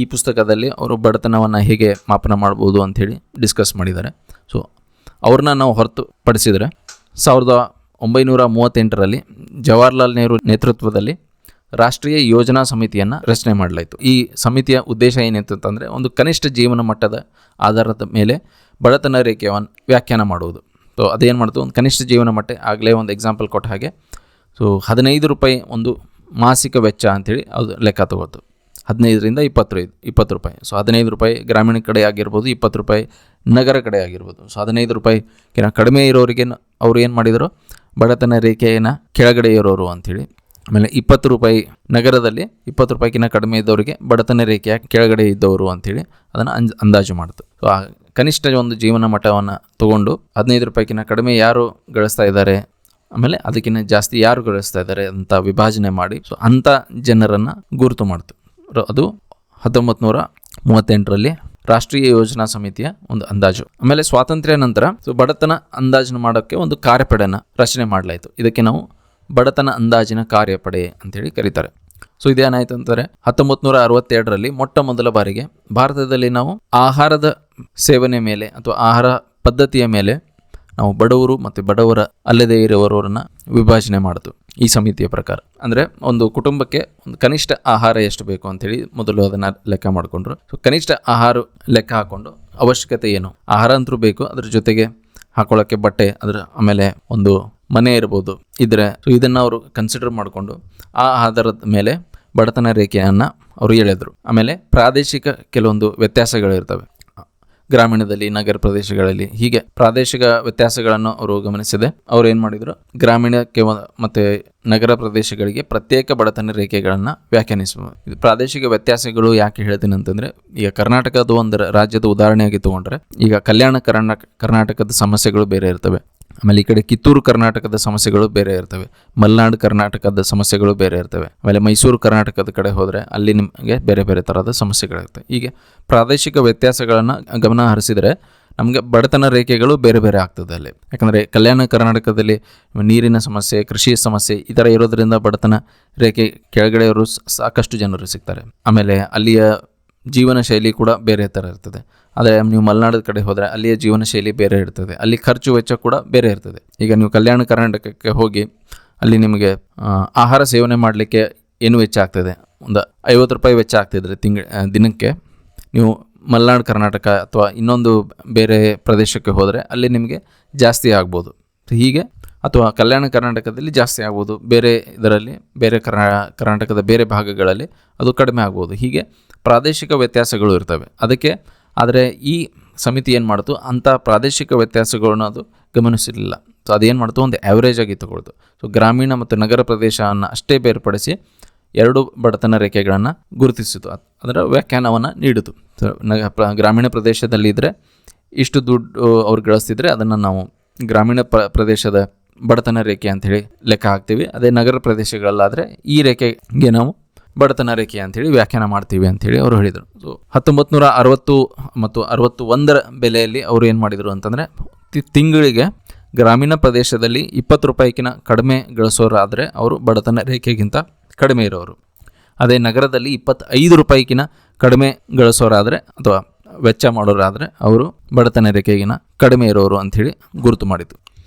ಈ ಪುಸ್ತಕದಲ್ಲಿ ಅವರು ಬಡತನವನ್ನು ಹೇಗೆ ಮಾಪನ ಮಾಡ್ಬೋದು ಅಂಥೇಳಿ ಡಿಸ್ಕಸ್ ಮಾಡಿದ್ದಾರೆ. ಸೊ ಅವ್ರನ್ನ ನಾವು ಹೊರತುಪಡಿಸಿದರೆ 1938ರಲ್ಲಿ ಜವಾಹರ್ಲಾಲ್ ನೆಹರು ನೇತೃತ್ವದಲ್ಲಿ ರಾಷ್ಟ್ರೀಯ ಯೋಜನಾ ಸಮಿತಿಯನ್ನು ರಚನೆ ಮಾಡಲಾಯಿತು. ಈ ಸಮಿತಿಯ ಉದ್ದೇಶ ಏನಿತ್ತಂತಂದರೆ, ಒಂದು ಕನಿಷ್ಠ ಜೀವನ ಮಟ್ಟದ ಆಧಾರದ ಮೇಲೆ ಬಡತನ ರೇಖೆಯನ್ನು ವ್ಯಾಖ್ಯಾನ ಮಾಡುವುದು. ಸೊ ಅದೇನು ಮಾಡ್ತು, ಒಂದು ಕನಿಷ್ಠ ಜೀವನ ಮಟ್ಟ ಆಗಲೇ ಒಂದು ಎಕ್ಸಾಂಪಲ್ ಕೊಟ್ಟ ಹಾಗೆ, ಸೊ 15 ರೂಪಾಯಿ ಒಂದು ಮಾಸಿಕ ವೆಚ್ಚ ಅಂಥೇಳಿ ಅದು ಲೆಕ್ಕ ತಗೋತು. 15ರಿಂದ 20 ರೂಪಾಯಿ. ಸೊ 15 ರೂಪಾಯಿ ಗ್ರಾಮೀಣ ಕಡೆ ಆಗಿರ್ಬೋದು, 20 ರೂಪಾಯಿ ನಗರ ಕಡೆ ಆಗಿರ್ಬೋದು. ಸೊ 15 ರೂಪಾಯಿಗಿನ ಕಡಿಮೆ ಇರೋರಿಗೆ ಅವರು ಏನು ಮಾಡಿದರು, ಬಡತನ ರೇಖೆಯನ್ನು ಕೆಳಗಡೆ ಇರೋರು ಅಂಥೇಳಿ. ಆಮೇಲೆ 20 ರೂಪಾಯಿ ನಗರದಲ್ಲಿ 20 ರೂಪಾಯಿಗಿನ ಕಡಿಮೆ ಇದ್ದವರಿಗೆ ಬಡತನ ರೇಖೆಯ ಕೆಳಗಡೆ ಇದ್ದವರು ಅಂಥೇಳಿ ಅದನ್ನು ಅಂದಾಜು ಮಾಡ್ತು. ಸೊ ಆ ಕನಿಷ್ಠ ಒಂದು ಜೀವನ ಮಟ್ಟವನ್ನು ತೊಗೊಂಡು 15 ರೂಪಾಯಿಗಿನ ಕಡಿಮೆ ಯಾರು ಗಳಿಸ್ತಾ ಇದ್ದಾರೆ, ಆಮೇಲೆ ಅದಕ್ಕಿಂತ ಜಾಸ್ತಿ ಯಾರು ಗಳಿಸ್ತಾ ಇದ್ದಾರೆ ಅಂತ ವಿಭಾಜನೆ ಮಾಡಿ ಸೊ ಅಂಥ ಜನರನ್ನು ಗುರುತು ಮಾಡ್ತು. ಅದು 1938ರಲ್ಲಿ ರಾಷ್ಟ್ರೀಯ ಯೋಜನಾ ಸಮಿತಿಯ ಒಂದು ಅಂದಾಜು. ಆಮೇಲೆ ಸ್ವಾತಂತ್ರ್ಯ ನಂತರ ಸೊ ಬಡತನ ಅಂದಾಜು ಮಾಡೋಕ್ಕೆ ಒಂದು ಕಾರ್ಯಪಡೆಯನ್ನು ರಚನೆ ಮಾಡಲಾಯಿತು. ಇದಕ್ಕೆ ನಾವು ಬಡತನ ಅಂದಾಜಿನ ಕಾರ್ಯಪಡೆ ಅಂತೇಳಿ ಕರೀತಾರೆ. ಸೊ ಇದೇನಾಯಿತು ಅಂತಾರೆ, 1962ರಲ್ಲಿ ಮೊದಲ ಬಾರಿಗೆ ಭಾರತದಲ್ಲಿ ನಾವು ಆಹಾರದ ಸೇವನೆ ಮೇಲೆ ಅಥವಾ ಆಹಾರ ಪದ್ಧತಿಯ ಮೇಲೆ ನಾವು ಬಡವರು ಮತ್ತು ಬಡವರ ಅಲ್ಲದೇ ಇರುವವರನ್ನು ವಿಭಾಜನೆ ಮಾಡಿತು ಈ ಸಮಿತಿಯ ಪ್ರಕಾರ. ಅಂದರೆ ಒಂದು ಕುಟುಂಬಕ್ಕೆ ಒಂದು ಕನಿಷ್ಠ ಆಹಾರ ಎಷ್ಟು ಬೇಕು ಅಂಥೇಳಿ ಮೊದಲು ಅದನ್ನು ಲೆಕ್ಕ ಮಾಡಿಕೊಂಡ್ರು. ಸೊ ಕನಿಷ್ಠ ಆಹಾರ ಲೆಕ್ಕ ಹಾಕ್ಕೊಂಡು ಅವಶ್ಯಕತೆ ಏನು, ಆಹಾರ ಅಂತೂ ಬೇಕು, ಅದ್ರ ಜೊತೆಗೆ ಹಾಕೊಳ್ಳೋಕ್ಕೆ ಬಟ್ಟೆ, ಅದರ ಆಮೇಲೆ ಒಂದು ಮನೆ ಇರ್ಬೋದು ಇದ್ರೆ, ಸೊ ಇದನ್ನು ಅವರು ಕನ್ಸಿಡರ್ ಮಾಡಿಕೊಂಡು ಆ ಆಧಾರದ ಮೇಲೆ ಬಡತನ ರೇಖೆಯನ್ನು ಅವರು ಹೇಳಿದರು. ಆಮೇಲೆ ಪ್ರಾದೇಶಿಕ ಕೆಲವೊಂದು ವ್ಯತ್ಯಾಸಗಳಿರ್ತವೆ, ಗ್ರಾಮೀಣದಲ್ಲಿ ನಗರ ಪ್ರದೇಶಗಳಲ್ಲಿ, ಹೀಗೆ ಪ್ರಾದೇಶಿಕ ವ್ಯತ್ಯಾಸಗಳನ್ನು ಅವರು ಗಮನಿಸಿದೆ. ಅವ್ರು ಏನು ಮಾಡಿದರು, ಗ್ರಾಮೀಣಕ್ಕೆ ಮತ್ತು ನಗರ ಪ್ರದೇಶಗಳಿಗೆ ಪ್ರತ್ಯೇಕ ಬಡತನ ರೇಖೆಗಳನ್ನು ವ್ಯಾಖ್ಯಾನಿಸುವ. ಇದು ಪ್ರಾದೇಶಿಕ ವ್ಯತ್ಯಾಸಗಳು ಯಾಕೆ ಹೇಳ್ತೀನಿ ಅಂತಂದರೆ, ಈಗ ಕರ್ನಾಟಕದ ಒಂದು ರಾಜ್ಯದ ಉದಾಹರಣೆಯಾಗಿ ತೊಗೊಂಡ್ರೆ, ಈಗ ಕಲ್ಯಾಣ ಕರ್ನಾಟಕದ ಸಮಸ್ಯೆಗಳು ಬೇರೆ ಇರ್ತವೆ, ಆಮೇಲೆ ಈ ಕಡೆ ಕಿತ್ತೂರು ಕರ್ನಾಟಕದ ಸಮಸ್ಯೆಗಳು ಬೇರೆ ಇರ್ತವೆ, ಮಲೆನಾಡು ಕರ್ನಾಟಕದ ಸಮಸ್ಯೆಗಳು ಬೇರೆ ಇರ್ತವೆ, ಆಮೇಲೆ ಮೈಸೂರು ಕರ್ನಾಟಕದ ಕಡೆ ಹೋದರೆ ಅಲ್ಲಿ ನಿಮಗೆ ಬೇರೆ ಬೇರೆ ಥರದ ಸಮಸ್ಯೆಗಳಿರ್ತವೆ. ಹೀಗೆ ಪ್ರಾದೇಶಿಕ ವ್ಯತ್ಯಾಸಗಳನ್ನು ಗಮನ ಹರಿಸಿದರೆ ನಮಗೆ ಬಡತನ ರೇಖೆಗಳು ಬೇರೆ ಬೇರೆ ಆಗ್ತದೆ ಅಲ್ಲಿ. ಯಾಕಂದರೆ ಕಲ್ಯಾಣ ಕರ್ನಾಟಕದಲ್ಲಿ ನೀರಿನ ಸಮಸ್ಯೆ, ಕೃಷಿ ಸಮಸ್ಯೆ ಈ ಥರ ಇರೋದರಿಂದ ಬಡತನ ರೇಖೆ ಕೆಳಗಡೆಯವರು ಸಾಕಷ್ಟು ಜನರು ಸಿಗ್ತಾರೆ. ಆಮೇಲೆ ಅಲ್ಲಿಯ ಜೀವನ ಶೈಲಿ ಕೂಡ ಬೇರೆ ಥರ ಇರ್ತದೆ. ಆದರೆ ನೀವು ಮಲೆನಾಡು ಕಡೆ ಹೋದರೆ ಅಲ್ಲಿಯ ಜೀವನ ಶೈಲಿ ಬೇರೆ ಇರ್ತದೆ, ಅಲ್ಲಿ ಖರ್ಚು ವೆಚ್ಚ ಕೂಡ ಬೇರೆ ಇರ್ತದೆ. ಈಗ ನೀವು ಕಲ್ಯಾಣ ಕರ್ನಾಟಕಕ್ಕೆ ಹೋಗಿ ಅಲ್ಲಿ ನಿಮಗೆ ಆಹಾರ ಸೇವನೆ ಮಾಡಲಿಕ್ಕೆ ಏನು ವೆಚ್ಚ ಆಗ್ತದೆ, ಒಂದು 50 ರೂಪಾಯಿ ವೆಚ್ಚ ಆಗ್ತಿದ್ರೆ ದಿನಕ್ಕೆ, ನೀವು ಮಲೆನಾಡು ಕರ್ನಾಟಕ ಅಥವಾ ಇನ್ನೊಂದು ಬೇರೆ ಪ್ರದೇಶಕ್ಕೆ ಹೋದರೆ ಅಲ್ಲಿ ನಿಮಗೆ ಜಾಸ್ತಿ ಆಗ್ಬೋದು. ಹೀಗೆ ಅಥವಾ ಕಲ್ಯಾಣ ಕರ್ನಾಟಕದಲ್ಲಿ ಜಾಸ್ತಿ ಆಗ್ಬೋದು, ಬೇರೆ ಇದರಲ್ಲಿ ಬೇರೆ ಕರ್ನಾಟಕದ ಬೇರೆ ಭಾಗಗಳಲ್ಲಿ ಅದು ಕಡಿಮೆ ಆಗ್ಬೋದು. ಹೀಗೆ ಪ್ರಾದೇಶಿಕ ವ್ಯತ್ಯಾಸಗಳು ಇರ್ತವೆ. ಅದಕ್ಕೆ ಆದರೆ ಈ ಸಮಿತಿ ಏನು ಮಾಡ್ತು, ಅಂಥ ಪ್ರಾದೇಶಿಕ ವ್ಯತ್ಯಾಸಗಳನ್ನ ಅದು ಗಮನಿಸಿರಲಿಲ್ಲ. ಸೊ ಅದೇನು ಮಾಡ್ತು, ಒಂದು ಆ್ಯಾವ್ರೇಜ್ ಆಗಿ ತಗೊಳ್ತು. ಸೊ ಗ್ರಾಮೀಣ ಮತ್ತು ನಗರ ಪ್ರದೇಶವನ್ನು ಅಷ್ಟೇ ಬೇರ್ಪಡಿಸಿ 2 ಬಡತನ ರೇಖೆಗಳನ್ನು ಗುರುತಿಸಿತು, ಅದರ ವ್ಯಾಖ್ಯಾನವನ್ನು ನೀಡಿತು. ಸೊ ಗ್ರಾಮೀಣ ಪ್ರದೇಶದಲ್ಲಿ ಇದ್ದರೆ ಇಷ್ಟು ದುಡ್ಡು ಅವ್ರು ಗಳಿಸ್ತಿದ್ರೆ ಅದನ್ನು ನಾವು ಗ್ರಾಮೀಣ ಪ್ರದೇಶದ ಬಡತನ ರೇಖೆ ಅಂಥೇಳಿ ಲೆಕ್ಕ ಹಾಕ್ತೀವಿ. ಅದೇ ನಗರ ಪ್ರದೇಶಗಳಲ್ಲಾದರೆ ಈ ರೇಖೆಗೆ ನಾವು ಬಡತನ ರೇಖೆ ಅಂಥೇಳಿ ವ್ಯಾಖ್ಯಾನ ಮಾಡ್ತೀವಿ ಅಂಥೇಳಿ ಅವರು ಹೇಳಿದರು. ಸೊ 1960 ಮತ್ತು 61 ಬೆಲೆಯಲ್ಲಿ ಅವರು ಏನು ಮಾಡಿದರು ಅಂತಂದರೆ, ತಿಂಗಳಿಗೆ ಗ್ರಾಮೀಣ ಪ್ರದೇಶದಲ್ಲಿ 20 ರೂಪಾಯಿಗಿಂತ ಕಡಿಮೆ ಗಳಿಸೋರಾದರೆ ಅವರು ಬಡತನ ರೇಖೆಗಿಂತ ಕಡಿಮೆ ಇರೋರು. ಅದೇ ನಗರದಲ್ಲಿ 25 ರೂಪಾಯಿಗಿಂತ ಕಡಿಮೆ ಗಳಿಸೋರಾದರೆ ಅಥವಾ ವೆಚ್ಚ ಮಾಡೋರಾದರೆ ಅವರು ಬಡತನ ರೇಖೆಗಿಂತ ಕಡಿಮೆ ಇರೋರು ಅಂಥೇಳಿ ಗುರುತು ಮಾಡಿತು.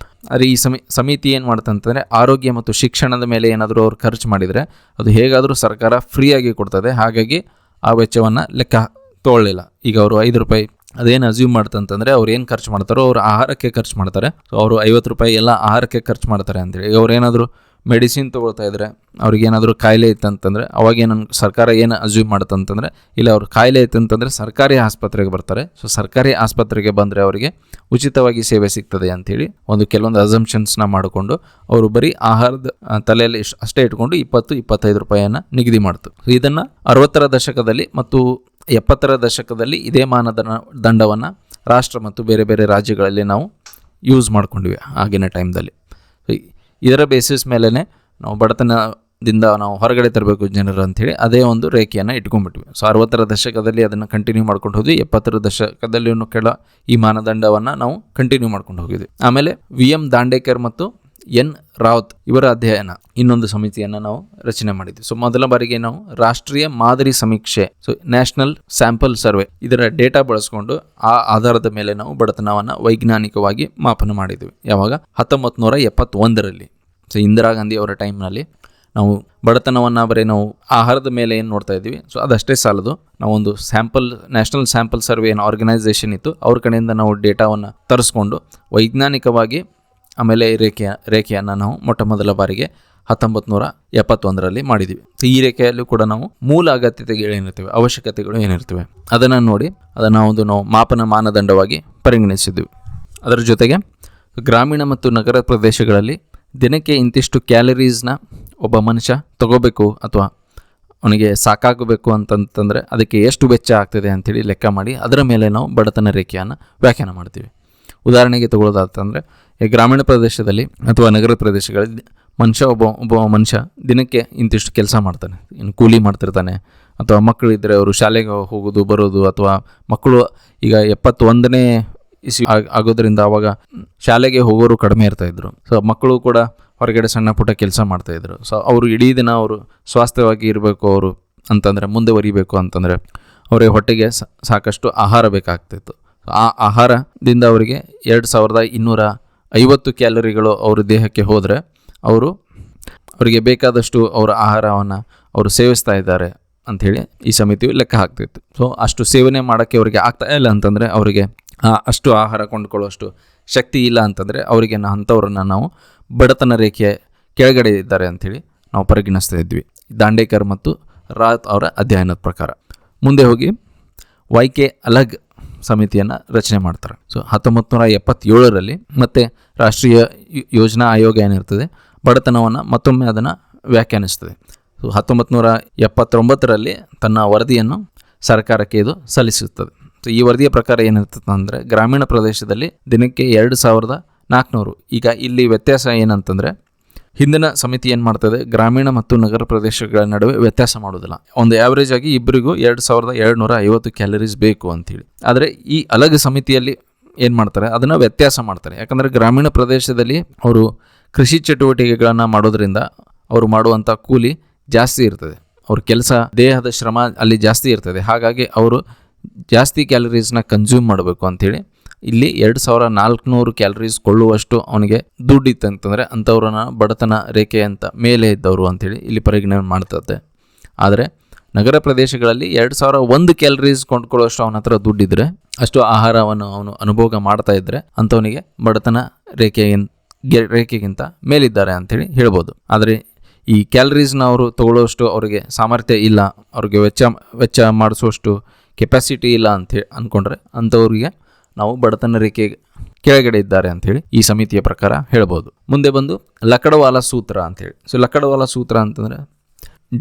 ಆದರೆ ಈ ಸಮಿತಿ ಏನು ಮಾಡುತ್ತಂತಂದರೆ, ಆರೋಗ್ಯ ಮತ್ತು ಶಿಕ್ಷಣದ ಮೇಲೆ ಏನಾದರೂ ಅವ್ರು ಖರ್ಚು ಮಾಡಿದರೆ ಅದು ಹೇಗಾದರೂ ಸರ್ಕಾರ ಫ್ರೀಯಾಗಿ ಕೊಡ್ತದೆ. ಹಾಗಾಗಿ ಆ ವೆಚ್ಚವನ್ನು ಲೆಕ್ಕ ತೊಗೊಳ್ಳಿಲ್ಲ. ಈಗ ಅವರು 5 ರೂಪಾಯಿ ಅದೇನು ಅಸ್ಯೂಮ್ ಮಾಡ್ತಂತಂದರೆ, ಅವ್ರು ಏನು ಖರ್ಚು ಮಾಡ್ತಾರೋ ಅವರು ಆಹಾರಕ್ಕೆ ಖರ್ಚು ಮಾಡ್ತಾರೆ. ಸೊ ಅವರು 50 ರೂಪಾಯಿ ಎಲ್ಲ ಆಹಾರಕ್ಕೆ ಖರ್ಚು ಮಾಡ್ತಾರೆ ಅಂತೇಳಿ. ಈಗ ಅವ್ರು ಏನಾದರೂ ಮೆಡಿಸಿನ್ ತೊಗೊಳ್ತಾ ಇದ್ದರೆ, ಅವ್ರಿಗೇನಾದರೂ ಕಾಯಿಲೆ ಇತ್ತಂತಂದರೆ ಅವಾಗೇನು ಸರ್ಕಾರ ಏನು ಅಸ್ಯೂಮ್ ಮಾಡುತ್ತಂತಂದರೆ, ಇಲ್ಲ ಅವ್ರು ಕಾಯಿಲೆ ಇತ್ತಂತಂದರೆ ಸರ್ಕಾರಿ ಆಸ್ಪತ್ರೆಗೆ ಬರ್ತಾರೆ. ಸೊ ಸರ್ಕಾರಿ ಆಸ್ಪತ್ರೆಗೆ ಬಂದರೆ ಅವರಿಗೆ ಉಚಿತವಾಗಿ ಸೇವೆ ಸಿಗ್ತದೆ ಅಂಥೇಳಿ ಕೆಲವೊಂದು ಅಸಂಪ್ಷನ್ಸ್ನ ಮಾಡಿಕೊಂಡು ಅವರು ಬರೀ ಆಹಾರದ ತಲೆಯಲ್ಲಿ ಅಷ್ಟೇ ಇಟ್ಕೊಂಡು 20-25 ರೂಪಾಯಿಯನ್ನು ನಿಗದಿ ಮಾಡ್ತು. ಇದನ್ನು 60ರ ದಶಕದಲ್ಲಿ ಮತ್ತು 70ರ ದಶಕದಲ್ಲಿ ಇದೇ ದಂಡವನ್ನು ರಾಷ್ಟ್ರ ಮತ್ತು ಬೇರೆ ಬೇರೆ ರಾಜ್ಯಗಳಲ್ಲಿ ನಾವು ಯೂಸ್ ಮಾಡ್ಕೊಂಡ್ವಿ ಆಗಿನ ಟೈಮ್ದಲ್ಲಿ. ಇದರ ಬೇಸಿಸ್ ಮೇಲೇ ನಾವು ಬಡತನದಿಂದ ನಾವು ಹೊರಗಡೆ ತರಬೇಕು ಜನರು ಅಂಥೇಳಿ ಅದೇ ಒಂದು ರೇಖೆಯನ್ನು ಇಟ್ಕೊಂಡ್ಬಿಟ್ವಿ. ಸೊ 60ರ ದಶಕದಲ್ಲಿ ಅದನ್ನು ಕಂಟಿನ್ಯೂ ಮಾಡ್ಕೊಂಡು ಹೋದ್ವಿ. 70ರ ದಶಕದಲ್ಲಿ ಈ ಮಾನದಂಡವನ್ನು ನಾವು ಕಂಟಿನ್ಯೂ ಮಾಡ್ಕೊಂಡು ಹೋಗಿದ್ವಿ. ಆಮೇಲೆ VM ದಾಂಡೇಕರ್ ಮತ್ತು N ರಾವತ್ ಇವರ ಅಧ್ಯಯನ ಇನ್ನೊಂದು ಸಮಿತಿಯನ್ನು ನಾವು ರಚನೆ ಮಾಡಿದ್ವಿ. ಸೊ ಮೊದಲ ಬಾರಿಗೆ ನಾವು ರಾಷ್ಟ್ರೀಯ ಮಾದರಿ ಸಮೀಕ್ಷೆ, ಸೊ ನ್ಯಾಷನಲ್ ಸ್ಯಾಂಪಲ್ ಸರ್ವೆ, ಇದರ ಡೇಟಾ ಬಳಸ್ಕೊಂಡು ಆ ಆಧಾರದ ಮೇಲೆ ನಾವು ಬಡತನವನ್ನು ವೈಜ್ಞಾನಿಕವಾಗಿ ಮಾಪನ ಮಾಡಿದ್ವಿ. ಯಾವಾಗ 1971ರಲ್ಲಿ. ಸೊ ಇಂದಿರಾ ಗಾಂಧಿ ಅವರ ಟೈಮ್ನಲ್ಲಿ ನಾವು ಬಡತನವನ್ನು ಬರೀ ನಾವು ಆಹಾರದ ಮೇಲೆ ಏನು ನೋಡ್ತಾ ಇದ್ವಿ. ಸೊ ಅದಷ್ಟೇ ಸಾಲದು, ನಾವೊಂದು ನ್ಯಾಷನಲ್ ಸ್ಯಾಂಪಲ್ ಸರ್ವೆ ಏನು ಆರ್ಗನೈಸೇಷನ್ ಇತ್ತು ಅವ್ರ ಕಡೆಯಿಂದ ನಾವು ಡೇಟಾವನ್ನು ತರಿಸ್ಕೊಂಡು ವೈಜ್ಞಾನಿಕವಾಗಿ ಆಮೇಲೆ ರೇಖೆಯನ್ನು ನಾವು ಮೊಟ್ಟ ಮೊದಲ ಬಾರಿಗೆ 1971ರಲ್ಲಿ ಮಾಡಿದ್ದೀವಿ. ಸೊ ಈ ರೇಖೆಯಲ್ಲೂ ಕೂಡ ನಾವು ಮೂಲ ಅಗತ್ಯತೆಗಳು ಏನಿರ್ತವೆ, ಅವಶ್ಯಕತೆಗಳು ಏನಿರ್ತವೆ ಅದನ್ನು ನೋಡಿ ಅದನ್ನು ನಾವು ಮಾಪನ ಮಾನದಂಡವಾಗಿ ಪರಿಗಣಿಸಿದ್ವಿ. ಅದರ ಜೊತೆಗೆ ಗ್ರಾಮೀಣ ಮತ್ತು ನಗರ ಪ್ರದೇಶಗಳಲ್ಲಿ ದಿನಕ್ಕೆ ಇಂತಿಷ್ಟು ಕ್ಯಾಲರೀಸ್ನ ಒಬ್ಬ ಮನುಷ್ಯ ತಗೋಬೇಕು ಅಥವಾ ಅವನಿಗೆ ಸಾಕಾಗಬೇಕು ಅಂತಂತಂದರೆ ಅದಕ್ಕೆ ಎಷ್ಟು ವೆಚ್ಚ ಆಗ್ತದೆ ಅಂಥೇಳಿ ಲೆಕ್ಕ ಮಾಡಿ ಅದರ ಮೇಲೆ ನಾವು ಬಡತನ ರೇಖೆಯನ್ನು ವ್ಯಾಖ್ಯಾನ ಮಾಡ್ತೀವಿ. ಉದಾಹರಣೆಗೆ ತಗೊಳ್ಳೋದಾತಂದರೆ, ಗ್ರಾಮೀಣ ಪ್ರದೇಶದಲ್ಲಿ ಅಥವಾ ನಗರ ಪ್ರದೇಶಗಳಲ್ಲಿ ಒಬ್ಬ ಮನುಷ್ಯ ದಿನಕ್ಕೆ ಇಂತಿಷ್ಟು ಕೆಲಸ ಮಾಡ್ತಾನೆ, ಇನ್ನು ಕೂಲಿ ಮಾಡ್ತಿರ್ತಾನೆ. ಅಥವಾ ಮಕ್ಕಳಿದ್ದರೆ ಅವರು ಶಾಲೆಗೆ ಹೋಗೋದು ಬರೋದು, ಅಥವಾ ಮಕ್ಕಳು ಈಗ 71ನೇ ಇಸ್ವಿ ಆಗೋದ್ರಿಂದ ಅವಾಗ ಶಾಲೆಗೆ ಹೋಗೋರು ಕಡಿಮೆ ಇರ್ತಾಯಿದ್ರು. ಸೊ ಮಕ್ಕಳು ಕೂಡ ಹೊರಗಡೆ ಸಣ್ಣ ಪುಟ್ಟ ಕೆಲಸ ಮಾಡ್ತಾಯಿದ್ರು. ಸೊ ಅವರು ಇಡೀ ದಿನ ಅವರು ಸ್ವಾಸ್ಥ್ಯವಾಗಿ ಇರಬೇಕು ಅವರು ಅಂತಂದರೆ, ಮುಂದುವರಿಬೇಕು ಅಂತಂದರೆ ಅವರಿಗೆ ಹೊಟ್ಟೆಗೆ ಸಾಕಷ್ಟು ಆಹಾರ ಬೇಕಾಗ್ತಿತ್ತು. ಆ ಆಹಾರದಿಂದ ಅವರಿಗೆ 2250 ಕ್ಯಾಲರಿಗಳು ಅವ್ರ ದೇಹಕ್ಕೆ ಹೋದರೆ ಅವರಿಗೆ ಬೇಕಾದಷ್ಟು ಅವರ ಆಹಾರವನ್ನು ಅವರು ಸೇವಿಸ್ತಾ ಇದ್ದಾರೆ ಅಂಥೇಳಿ ಈ ಸಮಿತಿಯು ಲೆಕ್ಕ ಹಾಕ್ತಿತ್ತು. ಸೊ ಅಷ್ಟು ಸೇವನೆ ಮಾಡೋಕ್ಕೆ ಅವರಿಗೆ ಆಗ್ತಾ ಇಲ್ಲ ಅಂತಂದರೆ, ಅವರಿಗೆ ಅಷ್ಟು ಆಹಾರ ಕೊಂಡುಕೊಳ್ಳುವಷ್ಟು ಶಕ್ತಿ ಇಲ್ಲ ಅಂತಂದರೆ ಅವರಿಗೆ ಅಂಥವ್ರನ್ನ ನಾವು ಬಡತನ ರೇಖೆಯ ಕೆಳಗಡೆ ಇದ್ದಾರೆ ಅಂಥೇಳಿ ನಾವು ಪರಿಗಣಿಸ್ತಾ ಇದ್ವಿ, ದಾಂಡೇಕರ್ ಮತ್ತು ರಾತ್ ಅವರ ಅಧ್ಯಯನದ ಪ್ರಕಾರ. ಮುಂದೆ ಹೋಗಿ YK ಅಲಗ್ ಸಮಿತಿಯನ್ನು ರಚನೆ ಮಾಡ್ತಾರೆ. ಸೊ 1977ರಲ್ಲಿ ಮತ್ತೆ ರಾಷ್ಟ್ರೀಯ ಯೋಜನಾ ಆಯೋಗ ಏನಿರ್ತದೆ ಬಡತನವನ್ನು ಮತ್ತೊಮ್ಮೆ ಅದನ್ನು ವ್ಯಾಖ್ಯಾನಿಸ್ತದೆ. ಸೊ 1979ರಲ್ಲಿ ತನ್ನ ವರದಿಯನ್ನು ಸರ್ಕಾರಕ್ಕೆ ಇದು ಸಲ್ಲಿಸುತ್ತದೆ. ಸೊ ಈ ವರದಿಯ ಪ್ರಕಾರ ಏನಿರ್ತದೆ ಅಂದರೆ, ಗ್ರಾಮೀಣ ಪ್ರದೇಶದಲ್ಲಿ ದಿನಕ್ಕೆ 2400. ಈಗ ಇಲ್ಲಿ ವ್ಯತ್ಯಾಸ ಏನಂತಂದರೆ, ಹಿಂದಿನ ಸಮಿತಿ ಏನು ಮಾಡ್ತದೆ, ಗ್ರಾಮೀಣ ಮತ್ತು ನಗರ ಪ್ರದೇಶಗಳ ನಡುವೆ ವ್ಯತ್ಯಾಸ ಮಾಡೋದಿಲ್ಲ. ಒಂದು ಆ್ಯಾವ್ರೇಜ್ ಆಗಿ ಇಬ್ಬರಿಗೂ 2250 ಕ್ಯಾಲರೀಸ್ ಬೇಕು ಅಂಥೇಳಿ. ಆದರೆ ಈ ಅಲಗ್ ಸಮಿತಿಯಲ್ಲಿ ಏನು ಮಾಡ್ತಾರೆ, ಅದನ್ನು ವ್ಯತ್ಯಾಸ ಮಾಡ್ತಾರೆ. ಯಾಕಂದರೆ ಗ್ರಾಮೀಣ ಪ್ರದೇಶದಲ್ಲಿ ಅವರು ಕೃಷಿ ಚಟುವಟಿಕೆಗಳನ್ನು ಮಾಡೋದ್ರಿಂದ ಅವರು ಮಾಡುವಂಥ ಕೂಲಿ ಜಾಸ್ತಿ ಇರ್ತದೆ, ಅವ್ರ ಕೆಲಸ ದೇಹದ ಶ್ರಮ ಅಲ್ಲಿ ಜಾಸ್ತಿ ಇರ್ತದೆ. ಹಾಗಾಗಿ ಅವರು ಜಾಸ್ತಿ ಕ್ಯಾಲರೀಸ್ನ ಕನ್ಸ್ಯೂಮ್ ಮಾಡಬೇಕು ಅಂಥೇಳಿ ಇಲ್ಲಿ 2400 ಕ್ಯಾಲರೀಸ್ ಕೊಳ್ಳುವಷ್ಟು ಅವನಿಗೆ ದುಡ್ಡಿತ್ತು ಅಂತಂದರೆ ಅಂಥವ್ರನ್ನ ಬಡತನ ರೇಖೆ ಅಂತ ಮೇಲೆ ಇದ್ದವರು ಅಂಥೇಳಿ ಇಲ್ಲಿ ಪರಿಗಣನೆ ಮಾಡ್ತದೆ. ಆದರೆ ನಗರ ಪ್ರದೇಶಗಳಲ್ಲಿ 2001 ಕ್ಯಾಲರೀಸ್ ಕೊಂಡ್ಕೊಳ್ಳೋಷ್ಟು ಅವನ ಹತ್ರ ದುಡ್ಡಿದ್ರೆ, ಅಷ್ಟು ಆಹಾರವನ್ನು ಅವನು ಅನುಭೋಗ ಮಾಡ್ತಾ ಇದ್ದರೆ ಅಂಥವನಿಗೆ ಬಡತನ ರೇಖೆಗಿಂತ ಮೇಲಿದ್ದಾರೆ ಅಂಥೇಳಿ ಹೇಳ್ಬೋದು. ಆದರೆ ಈ ಕ್ಯಾಲರೀಸ್ನ ಅವರು ತಗೊಳ್ಳೋಷ್ಟು ಅವರಿಗೆ ಸಾಮರ್ಥ್ಯ ಇಲ್ಲ, ಅವ್ರಿಗೆ ವೆಚ್ಚ ಮಾಡಿಸುವಷ್ಟು ಕೆಪಾಸಿಟಿ ಇಲ್ಲ ಅಂಥೇಳಿ ಅಂದ್ಕೊಂಡ್ರೆ ಅಂಥವ್ರಿಗೆ ನಾವು ಬಡತನ ರೇಖೆ ಕೆಳಗಡೆ ಇದ್ದಾರೆ ಅಂಥೇಳಿ ಈ ಸಮಿತಿಯ ಪ್ರಕಾರ ಹೇಳ್ಬೋದು. ಮುಂದೆ ಬಂದು ಲಕಡವಾಲ ಸೂತ್ರ ಅಂಥೇಳಿ. ಸೊ ಲಕಡವಾಲ ಸೂತ್ರ ಅಂತಂದರೆ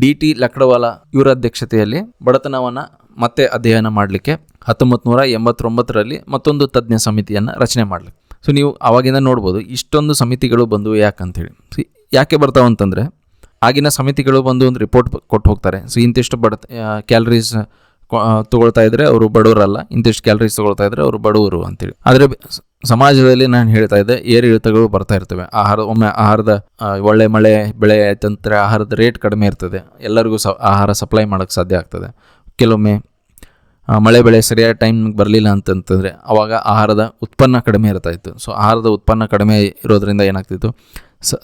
DT ಲಕಡವಾಲ ಇವರ ಅಧ್ಯಕ್ಷತೆಯಲ್ಲಿ ಬಡತನವನ್ನು ಮತ್ತೆ ಅಧ್ಯಯನ ಮಾಡಲಿಕ್ಕೆ 1989ರಲ್ಲಿ ಮತ್ತೊಂದು ತಜ್ಞ ಸಮಿತಿಯನ್ನು ರಚನೆ ಮಾಡಲಿಕ್ಕೆ. ಸೊ ನೀವು ಆವಾಗಿಂದ ನೋಡ್ಬೋದು ಇಷ್ಟೊಂದು ಸಮಿತಿಗಳು ಬಂದು ಯಾಕಂತೇಳಿ. ಯಾಕೆ ಬರ್ತಾವೆ ಅಂತಂದರೆ ಆಗಿನ ಸಮಿತಿಗಳು ಬಂದು ಒಂದು ರಿಪೋರ್ಟ್ ಕೊಟ್ಟು ಹೋಗ್ತಾರೆ. ಸೊ ಇಂತಿಷ್ಟು ಕ್ಯಾಲರೀಸ್ ತೊಗೊಳ್ತಾ ಇದ್ದರೆ ಅವರು ಬಡವರಲ್ಲ, ಇಂತಿಷ್ಟು ಕ್ಯಾಲರೀಸ್ ತೊಗೊಳ್ತಾ ಇದ್ದರೆ ಅವರು ಬಡವರು ಅಂತೇಳಿ. ಆದರೆ ಸಮಾಜದಲ್ಲಿ ನಾನು ಹೇಳ್ತಾ ಇದ್ದೆ ಏರಿಳಿತಗಳು ಬರ್ತಾ ಇರ್ತವೆ. ಒಮ್ಮೆ ಆಹಾರದ ಒಳ್ಳೆ ಮಳೆ ಬೆಳೆ ಆಯ್ತಂದ್ರೆ ಆಹಾರದ ರೇಟ್ ಕಡಿಮೆ ಇರ್ತದೆ, ಎಲ್ಲರಿಗೂ ಆಹಾರ ಸಪ್ಲೈ ಮಾಡೋಕ್ಕೆ ಸಾಧ್ಯ ಆಗ್ತದೆ. ಕೆಲವೊಮ್ಮೆ ಮಳೆ ಬೆಳೆ ಸರಿಯಾದ ಟೈಮ್ಗೆ ಬರಲಿಲ್ಲ ಅಂತಂತಂದರೆ ಆವಾಗ ಆಹಾರದ ಉತ್ಪನ್ನ ಕಡಿಮೆ ಇರ್ತಾಯಿತ್ತು. ಸೊ ಆಹಾರದ ಉತ್ಪನ್ನ ಕಡಿಮೆ ಇರೋದ್ರಿಂದ ಏನಾಗ್ತಿತ್ತು,